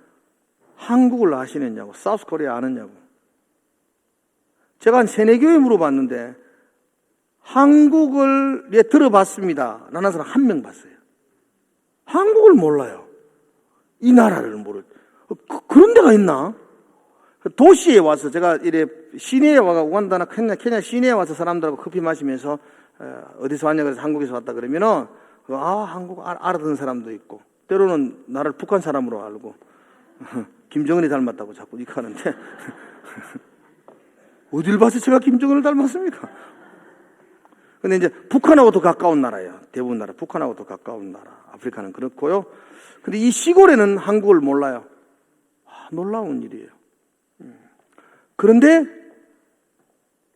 한국을 아시느냐고, 사우스 코리아 아느냐고. 제가 한 3-4교회 물어봤는데, 한국을 들어봤습니다. 라는 사람 1명 봤어요. 한국을 몰라요. 이 나라를 모르. 그런 데가 있나? 도시에 와서 제가 이래 시내에 와가 우간다나 케냐 시내에 와서 사람들하고 커피 마시면서 어디서 왔냐 그래서 한국에서 왔다 그러면은 한국 알아듣는 사람도 있고 때로는 나를 북한 사람으로 알고 김정은이 닮았다고 자꾸 이렇게 하는데 어딜 봐서 제가 김정은을 닮았습니까? 근데 이제 북한하고 더 가까운 나라예요. 대부분 나라 북한하고 더 가까운 나라. 아프리카는 그렇고요. 근데 이 시골에는 한국을 몰라요. 놀라운 일이에요. 그런데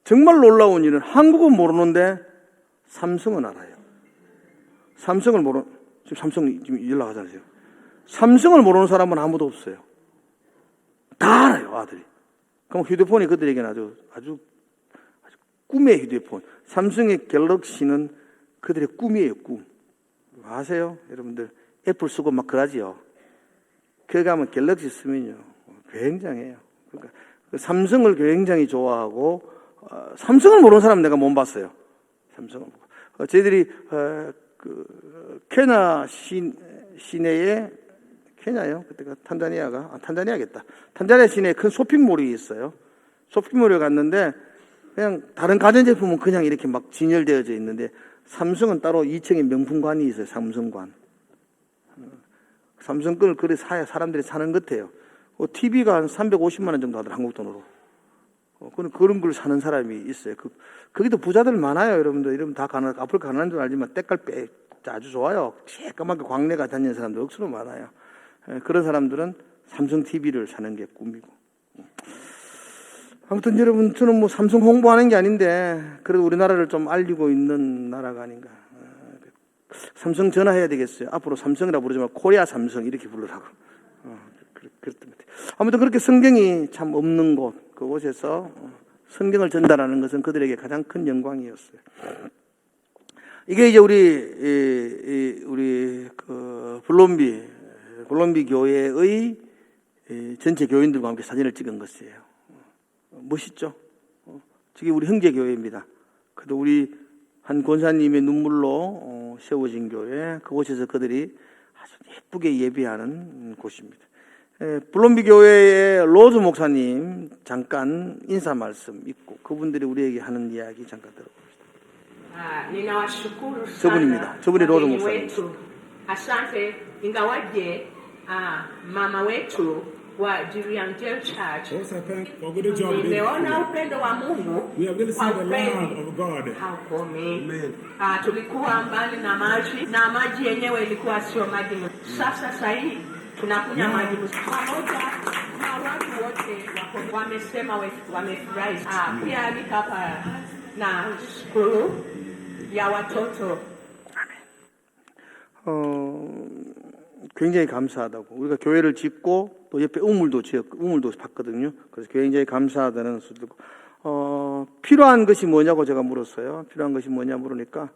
정말 놀라운 일은 한국은 모르는데 삼성은 알아요. 삼성을 지금 삼성 지금 연락하잖아요. 삼성을 모르는 사람은 아무도 없어요. 다 알아요, 아들이. 그럼 휴대폰이 그들에게는 아주 꿈의 휴대폰. 삼성의 갤럭시는 그들의 꿈이에요, 꿈. 아세요? 여러분들 애플 쓰고 막 그러지요. 거기 가면 갤럭시 쓰면요 굉장해요. 그러니까 삼성을 굉장히 좋아하고 삼성을 모르는 사람 내가 못 봤어요. 삼성을 저희들이 케냐 시내에 케냐요? 그때가 탄자니아겠다. 탄자니아 시내에 큰 쇼핑몰이 있어요. 쇼핑몰에 갔는데 그냥 다른 가전제품은 그냥 이렇게 막 진열되어져 있는데 삼성은 따로 2층에 명품관이 있어요. 삼성관. 삼성 걸 그래 사람들이 사는 것 같아요. TV가 한 350만 원 정도 하더라, 한국 돈으로. 그런 걸 사는 사람이 있어요. 거기도 부자들 많아요, 여러분들. 이러면 다 앞으로 가난한 줄 알지만 때깔 아주 좋아요. 새까맣게 광내가 다니는 사람들 억수로 많아요. 그런 사람들은 삼성 TV를 사는 게 꿈이고. 아무튼 여러분, 저는 뭐 삼성 홍보하는 게 아닌데, 그래도 우리나라를 좀 알리고 있는 나라가 아닌가. 삼성 전화해야 되겠어요. 앞으로 삼성이라 부르지 말고 코리아 삼성 이렇게 부르라고. 그랬던 것 같아요. 아무튼 그렇게 성경이 참 없는 곳, 그곳에서 성경을 전달하는 것은 그들에게 가장 큰 영광이었어요. 이게 이제 우리 블롬비 교회의 전체 교인들과 함께 사진을 찍은 것이에요. 멋있죠? 저기 우리 형제 교회입니다. 그래도 우리 한 권사님의 눈물로 세워진 교회, 그곳에서 그들이 아주 예쁘게 예배하는 곳입니다. 블롬비 교회의 로즈 목사님 잠깐 인사 말씀 있고 그분들이 우리에게 하는 이야기 잠깐 들어봅시다. Ninawashukuru sana 저분입니다. 저분이 로즈 wageni 목사님. wetu. Asante, ingawaje mama wetu wa Jirian Jail Church. Also, thank for good job. Nimeona upendo wa Mungu We have really kwa seen the love kweli of God. haukomi. Tulikuwa mbali na maji yenyewe ilikuwa sio maji. Sasa sahi tunakunywa maji pamoja na watu wote wamesema wamefurahi. Pia niko hapa na skulu ya watoto. 굉장히 감사하다고. 우리가 교회를 짓고 또 옆에 우물도 봤거든요. 그래서 굉장히 감사하다는 소리고. 필요한 것이 뭐냐고 제가 물었어요. 필요한 것이 뭐냐 물으니까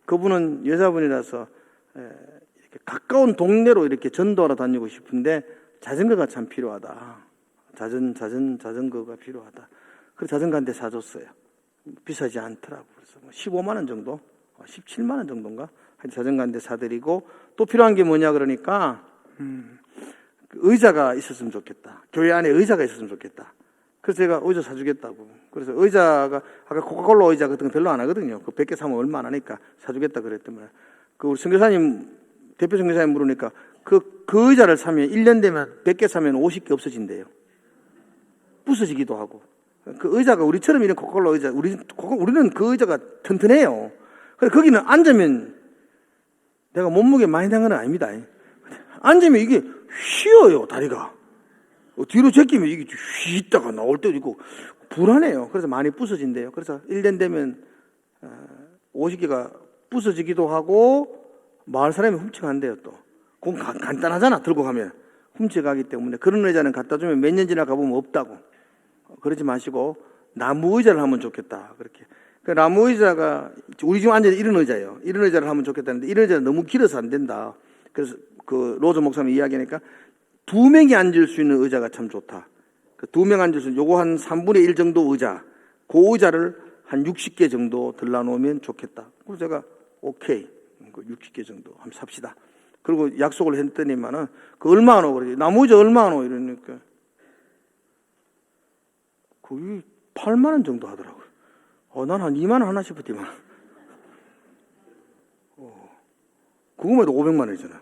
그분은 여자분이라서 이렇게 가까운 동네로 이렇게 전도하러 다니고 싶은데 자전거가 참 필요하다. 자전거가 필요하다. 그래서 자전거 한 대 사줬어요. 비싸지 않더라고. 그래서 15만 원 정도, 17만 원 정도인가? 자전거 한 대 사드리고 또 필요한 게 뭐냐 그러니까 의자가 있었으면 좋겠다. 교회 안에 의자가 있었으면 좋겠다. 그래서 제가 의자 사주겠다고. 그래서 의자가 아까 코카콜라 의자 같은 거 별로 안 하거든요. 그 100개 사면 얼마 안 하니까 사주겠다 그랬단 말이에요. 그 우리 선교사님 대표 선교사님 물으니까 그 의자를 사면 1년 되면 100개 사면 50개 없어진대요. 부서지기도 하고. 그 의자가 우리처럼 이런 코카콜라 의자, 우리는 그 의자가 튼튼해요. 그래서 거기는 앉으면 내가 몸무게 많이 된 건 아닙니다. 앉으면 이게 휘어요, 다리가. 뒤로 제끼면 이게 휘있다가 나올 때도 있고 불안해요. 그래서 많이 부서진대요. 그래서 1년 되면 50개가 부서지기도 하고 마을 사람이 훔쳐간대요 또. 그건 간단하잖아. 들고 가면 훔쳐가기 때문에 그런 의자는 갖다 주면 몇 년 지나 가보면 없다고. 그러지 마시고 나무 의자를 하면 좋겠다. 그렇게. 그 나무 의자가 우리 지금 앉아 이런 의자예요. 이런 의자를 하면 좋겠다는데 이런 의자는 너무 길어서 안 된다. 그래서 그 로저 목사님 이야기하니까 2명이 앉을 수 있는 의자가 참 좋다. 그 2명 앉을 수 있는 요거 한 3분의 1 정도 의자. 그 의자를 한 60개 정도 들러놓으면 좋겠다. 그래서 제가 오케이. 60개 정도 한번 삽시다. 그리고 약속을 했더니만은 그 얼마노 그러지. 나무 의자 얼마노 이러니까 거의 8만 원 정도 하더라고요. 난 한 2만 원 하나 싶었지만 그거만 해도 500만 원이잖아.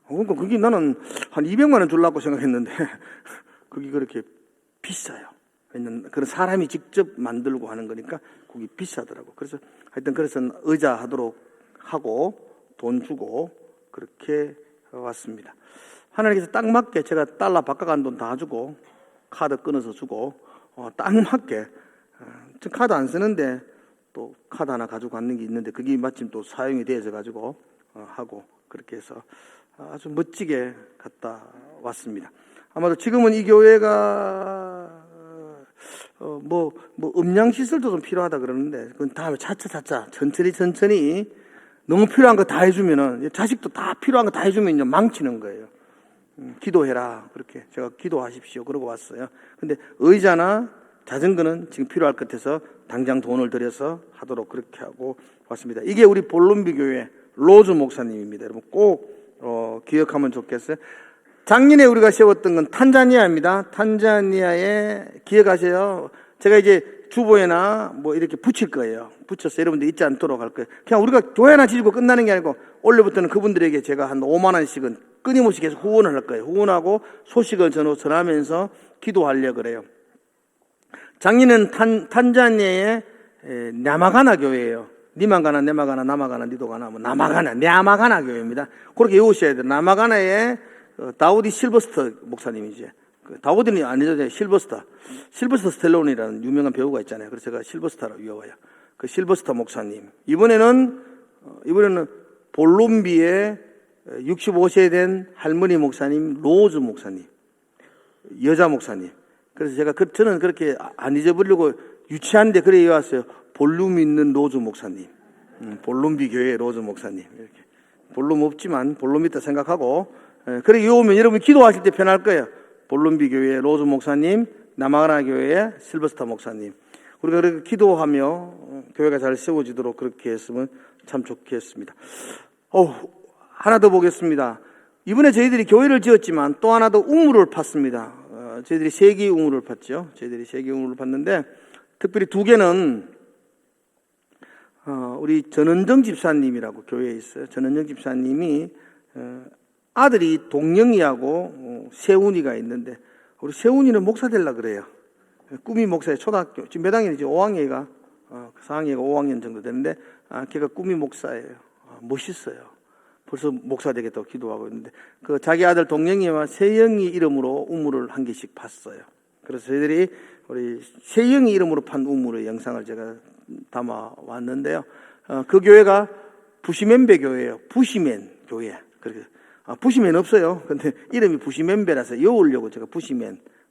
그러니까 그게 나는 한 200만 원 주려고 생각했는데 그게 그렇게 비싸요. 왜냐면 그런 사람이 직접 만들고 하는 거니까 그게 비싸더라고. 그래서 하여튼 그래서 의자 하도록 하고 돈 주고 그렇게 왔습니다. 하나님께서 딱 맞게 제가 달러 바꿔간 돈 다 주고 카드 끊어서 주고 딱 맞게 저 카드 안 쓰는데 또 카드 하나 가지고 갔는 게 있는데 그게 마침 또 사용이 되어져 가지고 하고 그렇게 해서 아주 멋지게 갔다 왔습니다. 아마도 지금은 이 교회가 뭐 음량 시설도 좀 필요하다 그러는데 그건 다 차차 천천히 너무 필요한 거 다 해주면은 자식도 다 필요한 거 다 해주면 이제 망치는 거예요. 기도해라 그렇게 제가 기도하십시오 그러고 왔어요. 근데 의자나 자전거는 지금 필요할 것 같아서 당장 돈을 들여서 하도록 그렇게 하고 왔습니다. 이게 우리 볼룸비 교회 로즈 목사님입니다. 여러분 꼭 기억하면 좋겠어요. 작년에 우리가 세웠던 건 탄자니아입니다. 탄자니아에 기억하세요. 제가 이제 주보에나 뭐 이렇게 붙일 거예요. 붙여서 여러분들 잊지 않도록 할 거예요. 그냥 우리가 교회 하나 지지고 끝나는 게 아니고 올해부터는 그분들에게 제가 한 5만 원씩은 끊임없이 계속 후원을 할 거예요. 후원하고 소식을 전하면서 기도하려고 그래요. 작년에는 탄자니아의 냐마가나 교회예요. 니만 가나 내만 가나 나만 가나 니도 가나 뭐 냐마가나 교회입니다. 그렇게 외우셔야 돼요. 냐마가나의 다우디 실버스터 목사님이지. 다우디는 아니죠. 실버스터 스텔론이라는 유명한 배우가 있잖아요. 그래서 제가 실버스터로 외워요. 그 실버스터 목사님. 이번에는 볼룸비의 65세 된 할머니 목사님 로즈 목사님. 여자 목사님. 그래서 제가 저는 그렇게 안 잊어버리려고 유치한데 그래 외웠어요. 볼룸 있는 로즈 목사님. 볼룸비 교회 로즈 목사님. 이렇게. 볼룸 없지만 볼룸 있다 생각하고 그래 외우면 여러분 기도하실 때 편할 거예요. 볼룸비 교회 로즈 목사님, 남아가나 교회의 실버스타 목사님. 우리가 그렇게 기도하며 교회가 잘 세워지도록 그렇게 했으면 참 좋겠습니다. 하나 더 보겠습니다. 이번에 저희들이 교회를 지었지만 또 하나 더 우물을 팠습니다. 저희들이 3개의 우물을 팠죠. 저희들이 3개의 우물을 팠는데 특별히 2개는 우리 전은정 집사님이라고 교회에 있어요. 전은정 집사님이 아들이 동영이하고 세훈이가 있는데 우리 세훈이는 목사 되려고 그래요. 꿈이 목사예요. 초등학교 지금 몇 학년이지? 5학년이가 4학년이가 5학년 정도 되는데 걔가 꿈이 목사예요. 멋있어요. 벌써 목사 되겠다고 기도하고 있는데 그 자기 아들 동영이와 세영이 이름으로 우물을 한 개씩 팠어요. 그래서 저희들이 우리 세영이 이름으로 판 우물의 영상을 제가 담아 왔는데요. 그 교회가 부시멘베 교회예요. 부시멘 교회. 그렇게 부시멘 없어요. 근데 이름이 부시멘베라서 외우려고 제가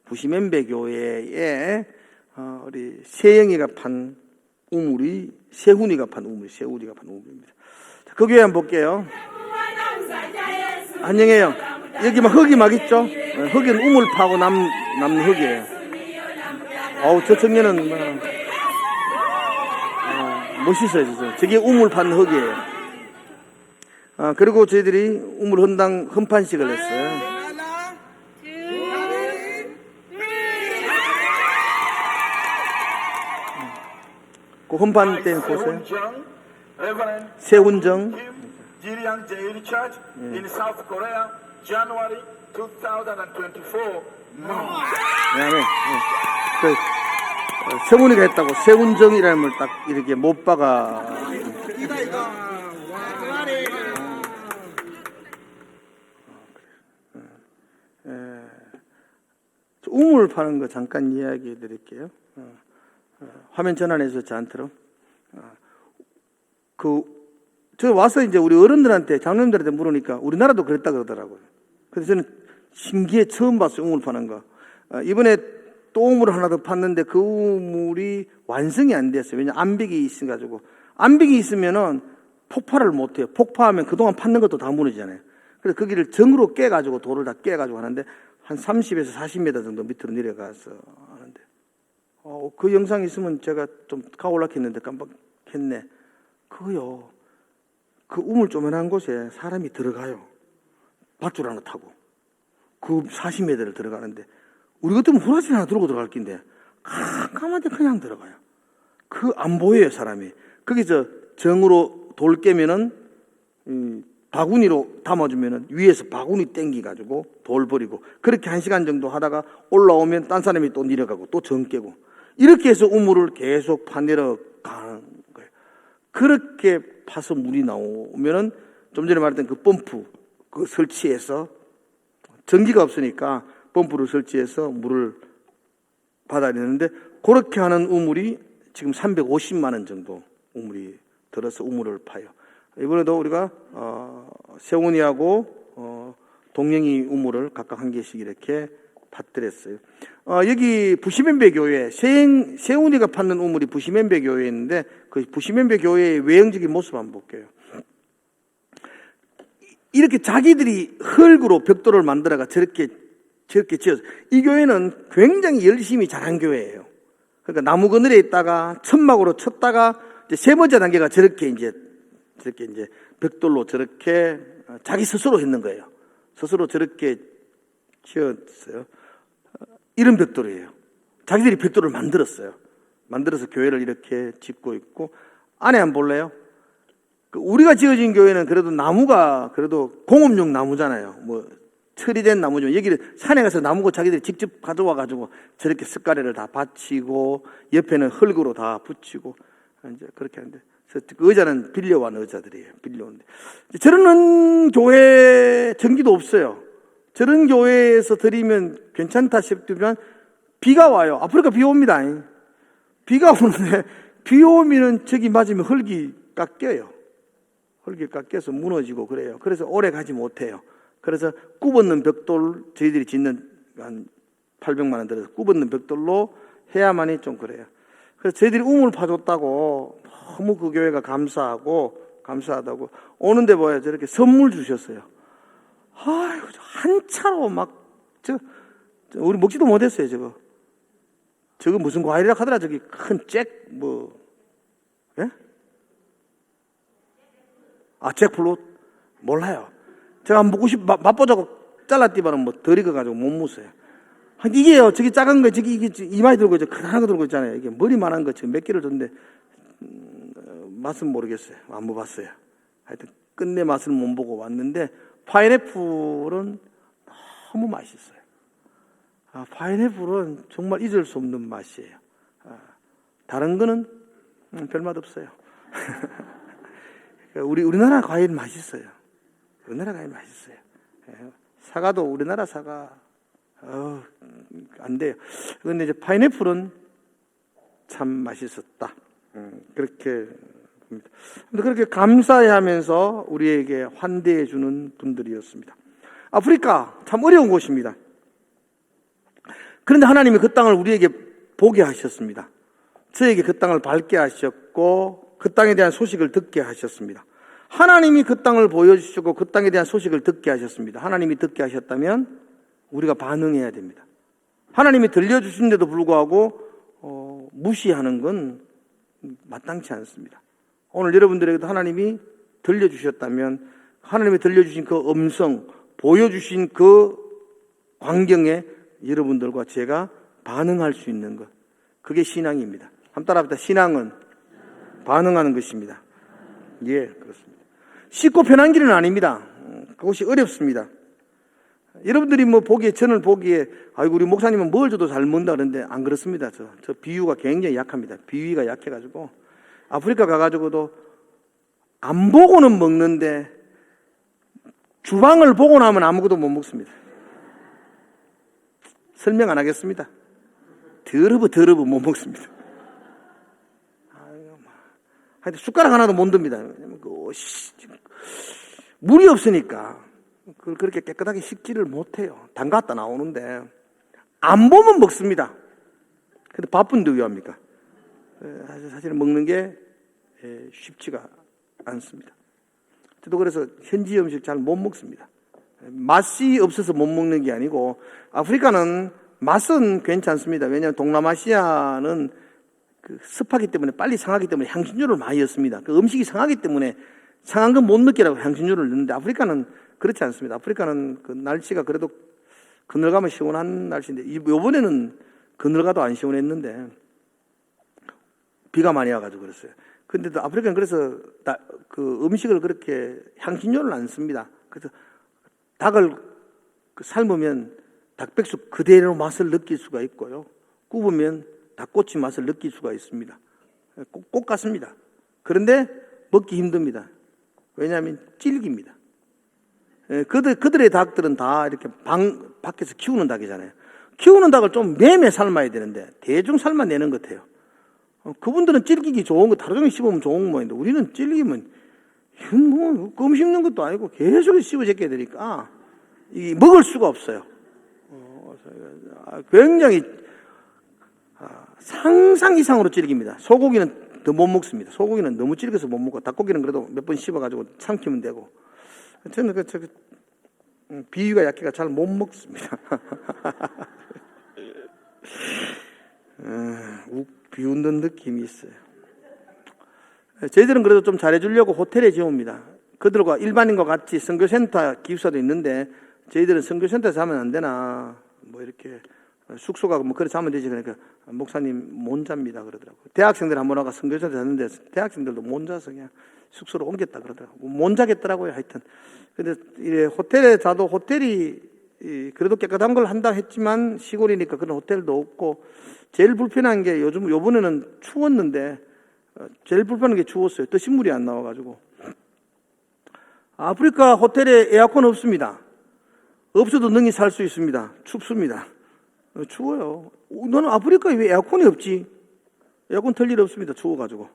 부시멘베 교회에 우리 세영이가 판 우물이 세훈이가 판 우물입니다. 자, 그 교회 한번 볼게요. 안녕해요. 여기 막 흙이 막 있죠? 흙은 우물 파고 남는 흙이에요. 저 청년은 멋있어요, 진짜. 저게 우물 판 흙이에요. 그리고 저희들이 우물 헌판식을 했어요. 그 헌판 때 보세요. 세훈정. Jiriang Jairi Church in South Korea, January 2024. 그다음에 세훈이가 했다고 세훈정이라는 걸 딱 이렇게 못 박아. 우물 파는 거 잠깐 이야기해 드릴게요. 화면 전환해서 저한테로. 저 와서 이제 우리 어른들한테, 장로님들한테 물으니까 우리나라도 그랬다 그러더라고요. 그래서 저는 신기해 처음 봤어요, 우물 파는 거. 이번에 또 우물을 하나 더 팠는데 그 우물이 완성이 안 됐어요. 왜냐면 암벽이 있어가지고. 암벽이 있으면은 폭발을 못 해요. 폭파하면 그동안 팠는 것도 다 무너지잖아요. 그래서 거기를 정으로 깨가지고 돌을 다 깨가지고 하는데 한 30에서 40m 정도 밑으로 내려가서 하는데. 그 영상이 있으면 제가 좀 가올랐겠는데 깜빡했네. 그거요. 그 우물 조만한 곳에 사람이 들어가요. 밧줄 하나 타고. 그 40m를 들어가는데 우리 같으면 후라시 하나 들고 들어갈 낀데 깜깜한데 그냥 들어가요. 안 보여요, 사람이. 거기서 정으로 돌 깨면은 바구니로 담아주면은 위에서 바구니 땡기가지고 돌 버리고 그렇게 1시간 정도 하다가 올라오면 딴 사람이 또 내려가고 또 정 깨고 이렇게 해서 우물을 계속 파내려 가는 거예요. 그렇게 파서 물이 나오면은 좀 전에 말했던 그 펌프 그 설치해서 전기가 없으니까 펌프를 설치해서 물을 받아내는데 그렇게 하는 우물이 지금 350만 원 정도 우물이 들어서 우물을 파요. 이번에도 우리가 세훈이하고 동영이 우물을 각각 한 개씩 이렇게 팠더랬어요. 여기 부시멘배 교회 세훈이가 팠는 우물이 부시멘배 교회에 있는데 그 부시멘배 교회의 외형적인 모습 한번 볼게요. 이렇게 자기들이 흙으로 벽돌을 만들어가 저렇게 지었어요. 이 교회는 굉장히 열심히 자란 교회예요. 그러니까 나무 그늘에 있다가 천막으로 쳤다가 이제 세 번째 단계가 저렇게 이제 벽돌로 저렇게 자기 스스로 했는 거예요. 스스로 저렇게 지었어요. 이런 벽돌이에요. 자기들이 벽돌을 만들었어요. 만들어서 교회를 이렇게 짓고 있고 안에 한번 볼래요? 우리가 지어진 교회는 그래도 나무가 그래도 공업용 나무잖아요. 뭐 처리된 나무죠. 여기를 산에 가서 나무고 자기들이 직접 가져와 가지고 저렇게 습가래를 다 받치고 옆에는 흙으로 다 붙이고 이제 그렇게 하는데 그 의자는 빌려온 의자들이에요. 빌려오는데 저런 교회 전기도 없어요. 저런 교회에서 드리면 괜찮다 싶지만 비가 와요. 아프리카 비 옵니다. 비가 오는데 비 오면은 저기 맞으면 흙이 깎여요. 흙이 깎여서 무너지고 그래요. 그래서 오래 가지 못해요. 그래서 굽었는 벽돌 저희들이 짓는 한 800만 원 들어서 굽었는 벽돌로 해야만이 좀 그래요. 그래서 저희들이 우물 파줬다고 너무 그 교회가 감사하다고 오는데 뭐야 저렇게 선물 주셨어요. 아이고 한 차로 막 우리 먹지도 못했어요 저거 무슨 과일이라 하더라 저기 큰 예? 잭플롯 몰라요. 제가 한번 먹고 맛보자고 잘라띠바는 뭐 덜 익어가지고 못 묻어요. 이게요 저기 작은 거 저기 이게 이마에 들고 있죠. 큰 거 들고 있잖아요. 이게 머리만한 거 지금 몇 개를 줬는데 맛은 모르겠어요. 안 먹어봤어요. 하여튼 끝내 맛을 못 보고 왔는데 파인애플은 너무 맛있어요. 파인애플은 정말 잊을 수 없는 맛이에요. 다른 거는 별맛 없어요. 우리나라 과일 맛있어요. 우리나라 과일 맛있어요. 사과도 우리나라 사과 안 돼요. 그런데 이제 파인애플은 참 맛있었다. 그렇게 봅니다. 그렇게 감사해하면서 우리에게 환대해 주는 분들이었습니다. 아프리카 참 어려운 곳입니다. 그런데 하나님이 그 땅을 우리에게 보게 하셨습니다. 저에게 그 땅을 밟게 하셨고 그 땅에 대한 소식을 듣게 하셨습니다. 하나님이 그 땅을 보여주시고 그 땅에 대한 소식을 듣게 하셨습니다. 하나님이 듣게 하셨다면 우리가 반응해야 됩니다. 하나님이 들려주신데도 불구하고 무시하는 건 마땅치 않습니다. 오늘 여러분들에게도 하나님이 들려주셨다면 하나님이 들려주신 그 음성, 보여주신 그 광경에 여러분들과 제가 반응할 수 있는 것, 그게 신앙입니다. 한번 따라합시다. 신앙은 반응하는 것입니다. 예, 그렇습니다. 쉽고 편한 길은 아닙니다. 그것이 어렵습니다. 여러분들이 저는 보기에, 아이고, 우리 목사님은 뭘 줘도 잘 먹는다 그러는데 안 그렇습니다. 저 비유가 굉장히 약합니다. 비위가 약해가지고, 아프리카 가가지고도 안 보고는 먹는데, 주방을 보고 나면 아무것도 못 먹습니다. 설명 안 하겠습니다. 더러워 못 먹습니다. 하여튼 숟가락 하나도 못 듭니다. 왜냐면 물이 없으니까 그걸 그렇게 깨끗하게 씻지를 못해요. 담갔다 나오는데 안 보면 먹습니다. 근데 바쁜데 왜 합니까? 사실 먹는 게 쉽지가 않습니다. 저도 그래서 현지 음식 잘 못 먹습니다. 맛이 없어서 못 먹는 게 아니고 아프리카는 맛은 괜찮습니다. 왜냐하면 동남아시아는 그 습하기 때문에 빨리 상하기 때문에 향신료를 많이 넣습니다. 그 음식이 상하기 때문에 상한 건 못 느끼라고 향신료를 넣는데 아프리카는 그렇지 않습니다. 아프리카는 그 날씨가 그래도 그늘 가면 시원한 날씨인데 이번에는 그늘 가도 안 시원했는데 비가 많이 와가지고 그랬어요. 근데도 아프리카는 그래서 그 음식을 그렇게 향신료를 안 씁니다. 그래서 닭을 삶으면 닭백숙 그대로 맛을 느낄 수가 있고요. 구우면 닭꼬치 맛을 느낄 수가 있습니다. 꼭 같습니다. 그런데 먹기 힘듭니다. 왜냐하면 질깁니다. 그들의 닭들은 다 이렇게 밖에서 키우는 닭이잖아요. 키우는 닭을 좀 매매 삶아야 되는데 대충 삶아내는 것 같아요. 그분들은 질기기 좋은 거 하루 종일 씹으면 좋은 모양인데 우리는 질기면 껌 씹는 것도 아니고 계속 씹어 제껴야 되니까 먹을 수가 없어요. 굉장히 상상 이상으로 질깁니다. 소고기는 더 못 먹습니다. 소고기는 너무 질겨서 못 먹고 닭고기는 그래도 몇 번 씹어가지고 삼키면 되고 저는 비위가 약해가 잘 못 먹습니다. 비웃는 느낌이 있어요. 저희들은 그래도 좀 잘해주려고 호텔에 지웁니다. 그들과 일반인과 같이 선교센터 기숙사도 있는데 저희들은 선교센터에서 하면 안 되나 뭐 이렇게 숙소가 뭐 그래 자면 되지. 그러니까 목사님 못 잡니다 그러더라고요. 대학생들 한번 와가 선교센터 잤는데 대학생들도 못 자서 그냥 숙소로 옮겼다 그러더라고요. 못 자겠더라고요. 하여튼 근데 호텔에 자도 호텔이 그래도 깨끗한 걸 한다 했지만 시골이니까 그런 호텔도 없고 제일 불편한 게 요번에는 추웠는데 제일 불편한 게 추웠어요. 뜨신물이 안 나와가지고. 아프리카 호텔에 에어컨 없습니다. 없어도 능히 살 수 있습니다. 춥습니다. 추워요. 너는 아프리카에 왜 에어컨이 없지? 에어컨 틀 일 없습니다. 추워가지고.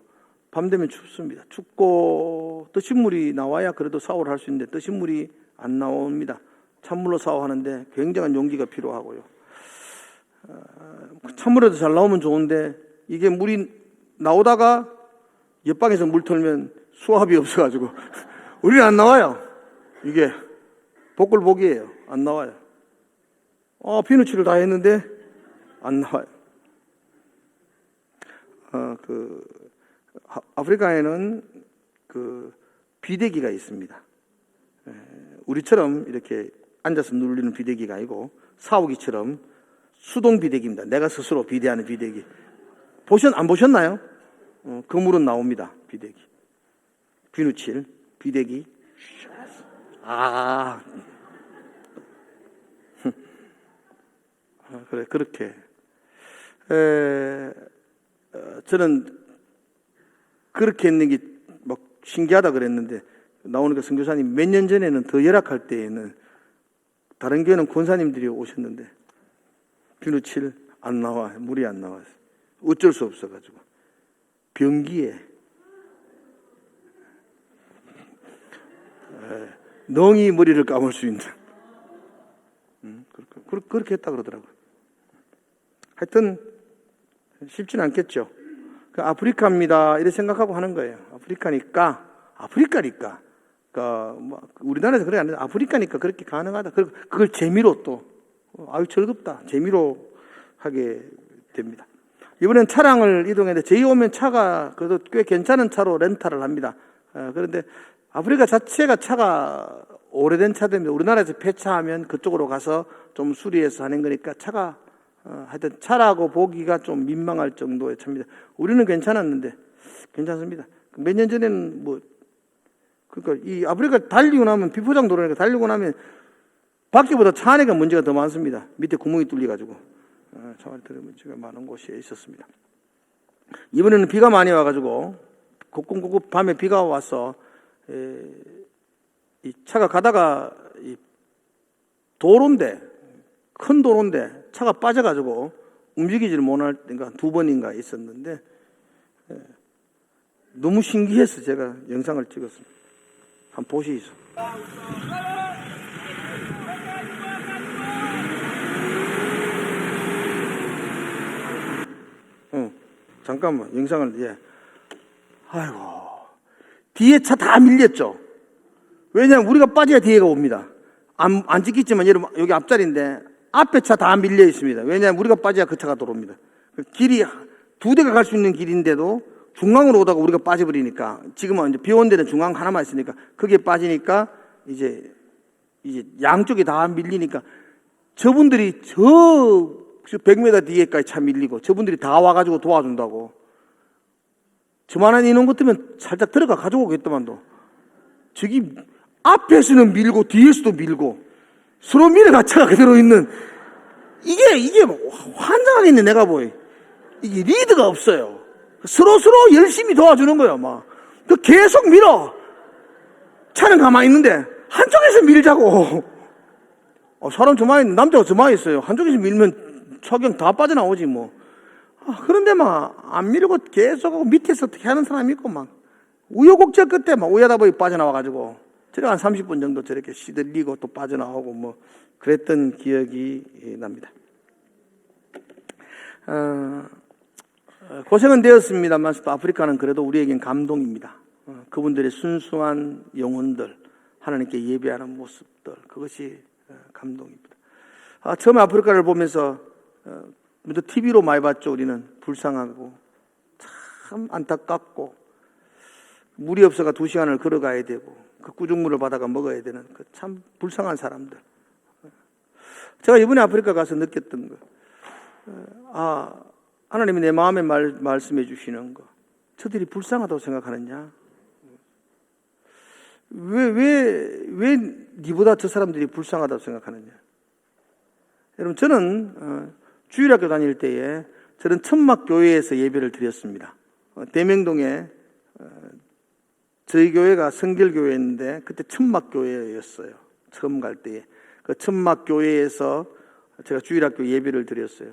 밤 되면 춥습니다. 춥고 뜨신물이 나와야 그래도 샤워를 할 수 있는데 뜨신물이 안 나옵니다. 찬물로 샤워하는데 굉장한 용기가 필요하고요. 찬물에도 잘 나오면 좋은데 이게 물이 나오다가 옆방에서 물 틀면 수압이 없어가지고 우리는 안 나와요. 이게 복불복이에요. 안 나와요. 비누칠을 다 했는데 안 나와요. 아프리카에는 그 비대기가 있습니다. 우리처럼 이렇게 앉아서 누르는 비대기가 아니고 사오기처럼 수동 비대기입니다. 내가 스스로 비대하는 비대기. 안 보셨나요? 그물은 나옵니다. 비대기. 비누칠, 비대기. 그래, 그렇게. 저는 그렇게 했는 게 막 신기하다 그랬는데, 나오니까 선교사님 몇 년 전에는 더 열악할 때에는 다른 교회는 권사님들이 오셨는데, 비누칠 안 나와, 물이 안 나와서. 어쩔 수 없어가지고. 변기에. 넝이 머리를 감을 수 있는. 그렇게 했다 그러더라고요. 하여튼, 쉽지는 않겠죠. 아프리카입니다. 이렇게 생각하고 하는 거예요. 아프리카니까. 우리나라에서 그래 안 돼. 아프리카니까 그렇게 가능하다. 그걸 재미로 또, 즐겁다. 재미로 하게 됩니다. 이번엔 차량을 이동했는데, 저희 오면 차가 그래도 꽤 괜찮은 차로 렌탈을 합니다. 그런데 아프리카 자체가 차가 오래된 차들입니다. 우리나라에서 폐차하면 그쪽으로 가서 좀 수리해서 하는 거니까 차가 하여튼 차라고 보기가 좀 민망할 정도의 차입니다. 우리는 괜찮았는데 괜찮습니다. 몇 년 전에는 그러니까 이 아프리카 달리고 나면 비포장 도로니까 달리고 나면 밖에보다 차 안에가 문제가 더 많습니다. 밑에 구멍이 뚫려가지고 차 안에 문제가 많은 곳에 있었습니다. 이번에는 비가 많이 와가지고 곳곳 밤에 비가 와서 이 차가 가다가 큰 도로인데 차가 빠져가지고 움직이지를 못할 때가 2번인가 있었는데 너무 신기해서 제가 영상을 찍었습니다. 한번 보시죠. 잠깐만, 영상을, 예. 아이고. 뒤에 차 다 밀렸죠? 왜냐하면 우리가 빠져야 뒤에가 옵니다. 안 찍혔지만 여러분, 여기 앞자리인데, 앞에 차 다 밀려 있습니다. 왜냐하면 우리가 빠져야 그 차가 들어옵니다. 길이, 두 대가 갈 수 있는 길인데도 중앙으로 오다가 우리가 빠져버리니까, 지금은 이제 비 온 데는 중앙 하나만 있으니까, 그게 빠지니까, 이제 양쪽이 다 밀리니까, 저분들이 100m 뒤에까지 차 밀리고 저분들이 다 와가지고 도와준다고. 저만한 인원 같으면 살짝 들어가 가지고 오겠더만도. 저기 앞에서는 밀고 뒤에서도 밀고 서로 밀어가차가 그대로 있는 이게 환장하겠네. 내가 보이. 이게 리드가 없어요. 서로 열심히 도와주는 거예요. 막 계속 밀어. 차는 가만히 있는데 한쪽에서 밀자고. 사람 저만히 있는 남자가 저만히 있어요. 한쪽에서 밀면 차경 다 빠져나오지 뭐. 그런데 막 안 밀고 계속 밑에서 어떻게 하는 사람이 있고 막 우여곡절 끝에 막 우야다 보이 빠져나와가지고 저렇게 한 30분 정도 저렇게 시들리고 또 빠져나오고 뭐 그랬던 기억이 납니다. 고생은 되었습니다만 또 아프리카는 그래도 우리에겐 감동입니다. 그분들의 순수한 영혼들, 하나님께 예배하는 모습들, 그것이 감동입니다. 처음에 아프리카를 보면서 먼저 TV로 많이 봤죠. 우리는 불쌍하고 참 안타깝고 물이 없어가 2시간을 걸어가야 되고 그 구중물을 받아가 먹어야 되는 그 참 불쌍한 사람들. 제가 이번에 아프리카 가서 느꼈던 거, 하나님이 내 마음에 말씀해 주시는 거, 저들이 불쌍하다고 생각하느냐? 왜 니보다 저 사람들이 불쌍하다고 생각하느냐? 여러분, 저는 주일학교 다닐 때에 저는 천막교회에서 예배를 드렸습니다. 대명동에 저희 교회가 성결교회였는데 그때 천막교회였어요. 처음 갈 때에. 그 천막교회에서 제가 주일학교 예배를 드렸어요.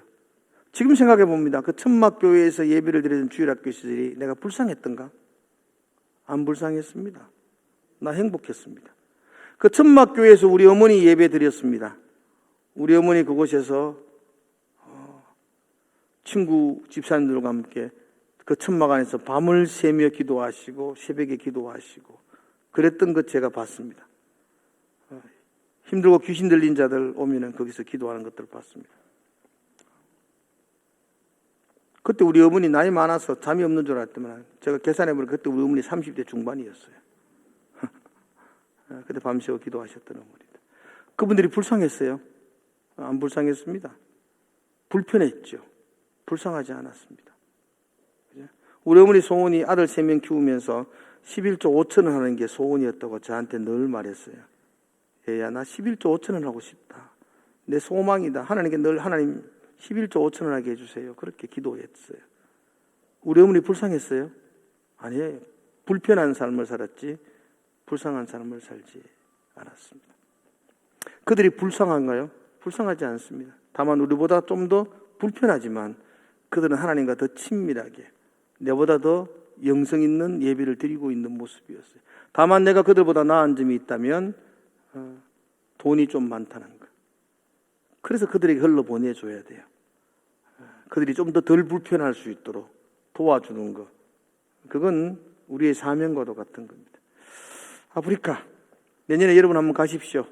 지금 생각해 봅니다. 그 천막교회에서 예배를 드리는 주일학교 시절이 내가 불쌍했던가? 안 불쌍했습니다. 나 행복했습니다. 그 천막교회에서 우리 어머니 예배 드렸습니다. 우리 어머니 그곳에서 친구 집사님들과 함께 그 천막 안에서 밤을 새며 기도하시고 새벽에 기도하시고 그랬던 것 제가 봤습니다. 힘들고 귀신 들린 자들 오면은 거기서 기도하는 것들을 봤습니다. 그때 우리 어머니 나이 많아서 잠이 없는 줄 알았더만 제가 계산해보니 그때 우리 어머니 30대 중반이었어요. 그때 밤새워 기도하셨던 어머니들. 그분들이 불쌍했어요? 안 불쌍했습니다. 불편했죠. 불쌍하지 않았습니다. 우리 어머니 소원이 아들 3명 키우면서 11조 5천원 하는 게 소원이었다고 저한테 늘 말했어요. 얘야, 나 11조 5천원 하고 싶다. 내 소망이다. 하나님께 늘 하나님 11조 5천원 하게 해주세요. 그렇게 기도했어요. 우리 어머니 불쌍했어요? 아니에요. 불편한 삶을 살았지 불쌍한 삶을 살지 않았습니다. 그들이 불쌍한가요? 불쌍하지 않습니다. 다만 우리보다 좀 더 불편하지만 그들은 하나님과 더 친밀하게 내보다 더 영성 있는 예배를 드리고 있는 모습이었어요. 다만 내가 그들보다 나은 점이 있다면 돈이 좀 많다는 것. 그래서 그들에게 흘러보내줘야 돼요. 그들이 좀 더 덜 불편할 수 있도록 도와주는 것. 그건 우리의 사명과도 같은 겁니다. 아프리카, 내년에 여러분 한번 가십시오.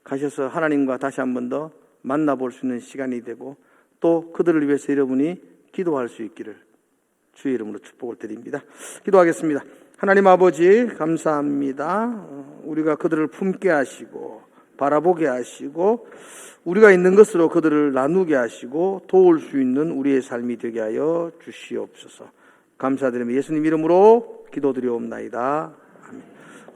가셔서 하나님과 다시 한번 더 만나볼 수 있는 시간이 되고 또 그들을 위해서 여러분이 기도할 수 있기를 주의 이름으로 축복을 드립니다. 기도하겠습니다. 하나님 아버지 감사합니다. 우리가 그들을 품게 하시고 바라보게 하시고 우리가 있는 것으로 그들을 나누게 하시고 도울 수 있는 우리의 삶이 되게 하여 주시옵소서. 감사드리며 예수님 이름으로 기도드리옵나이다.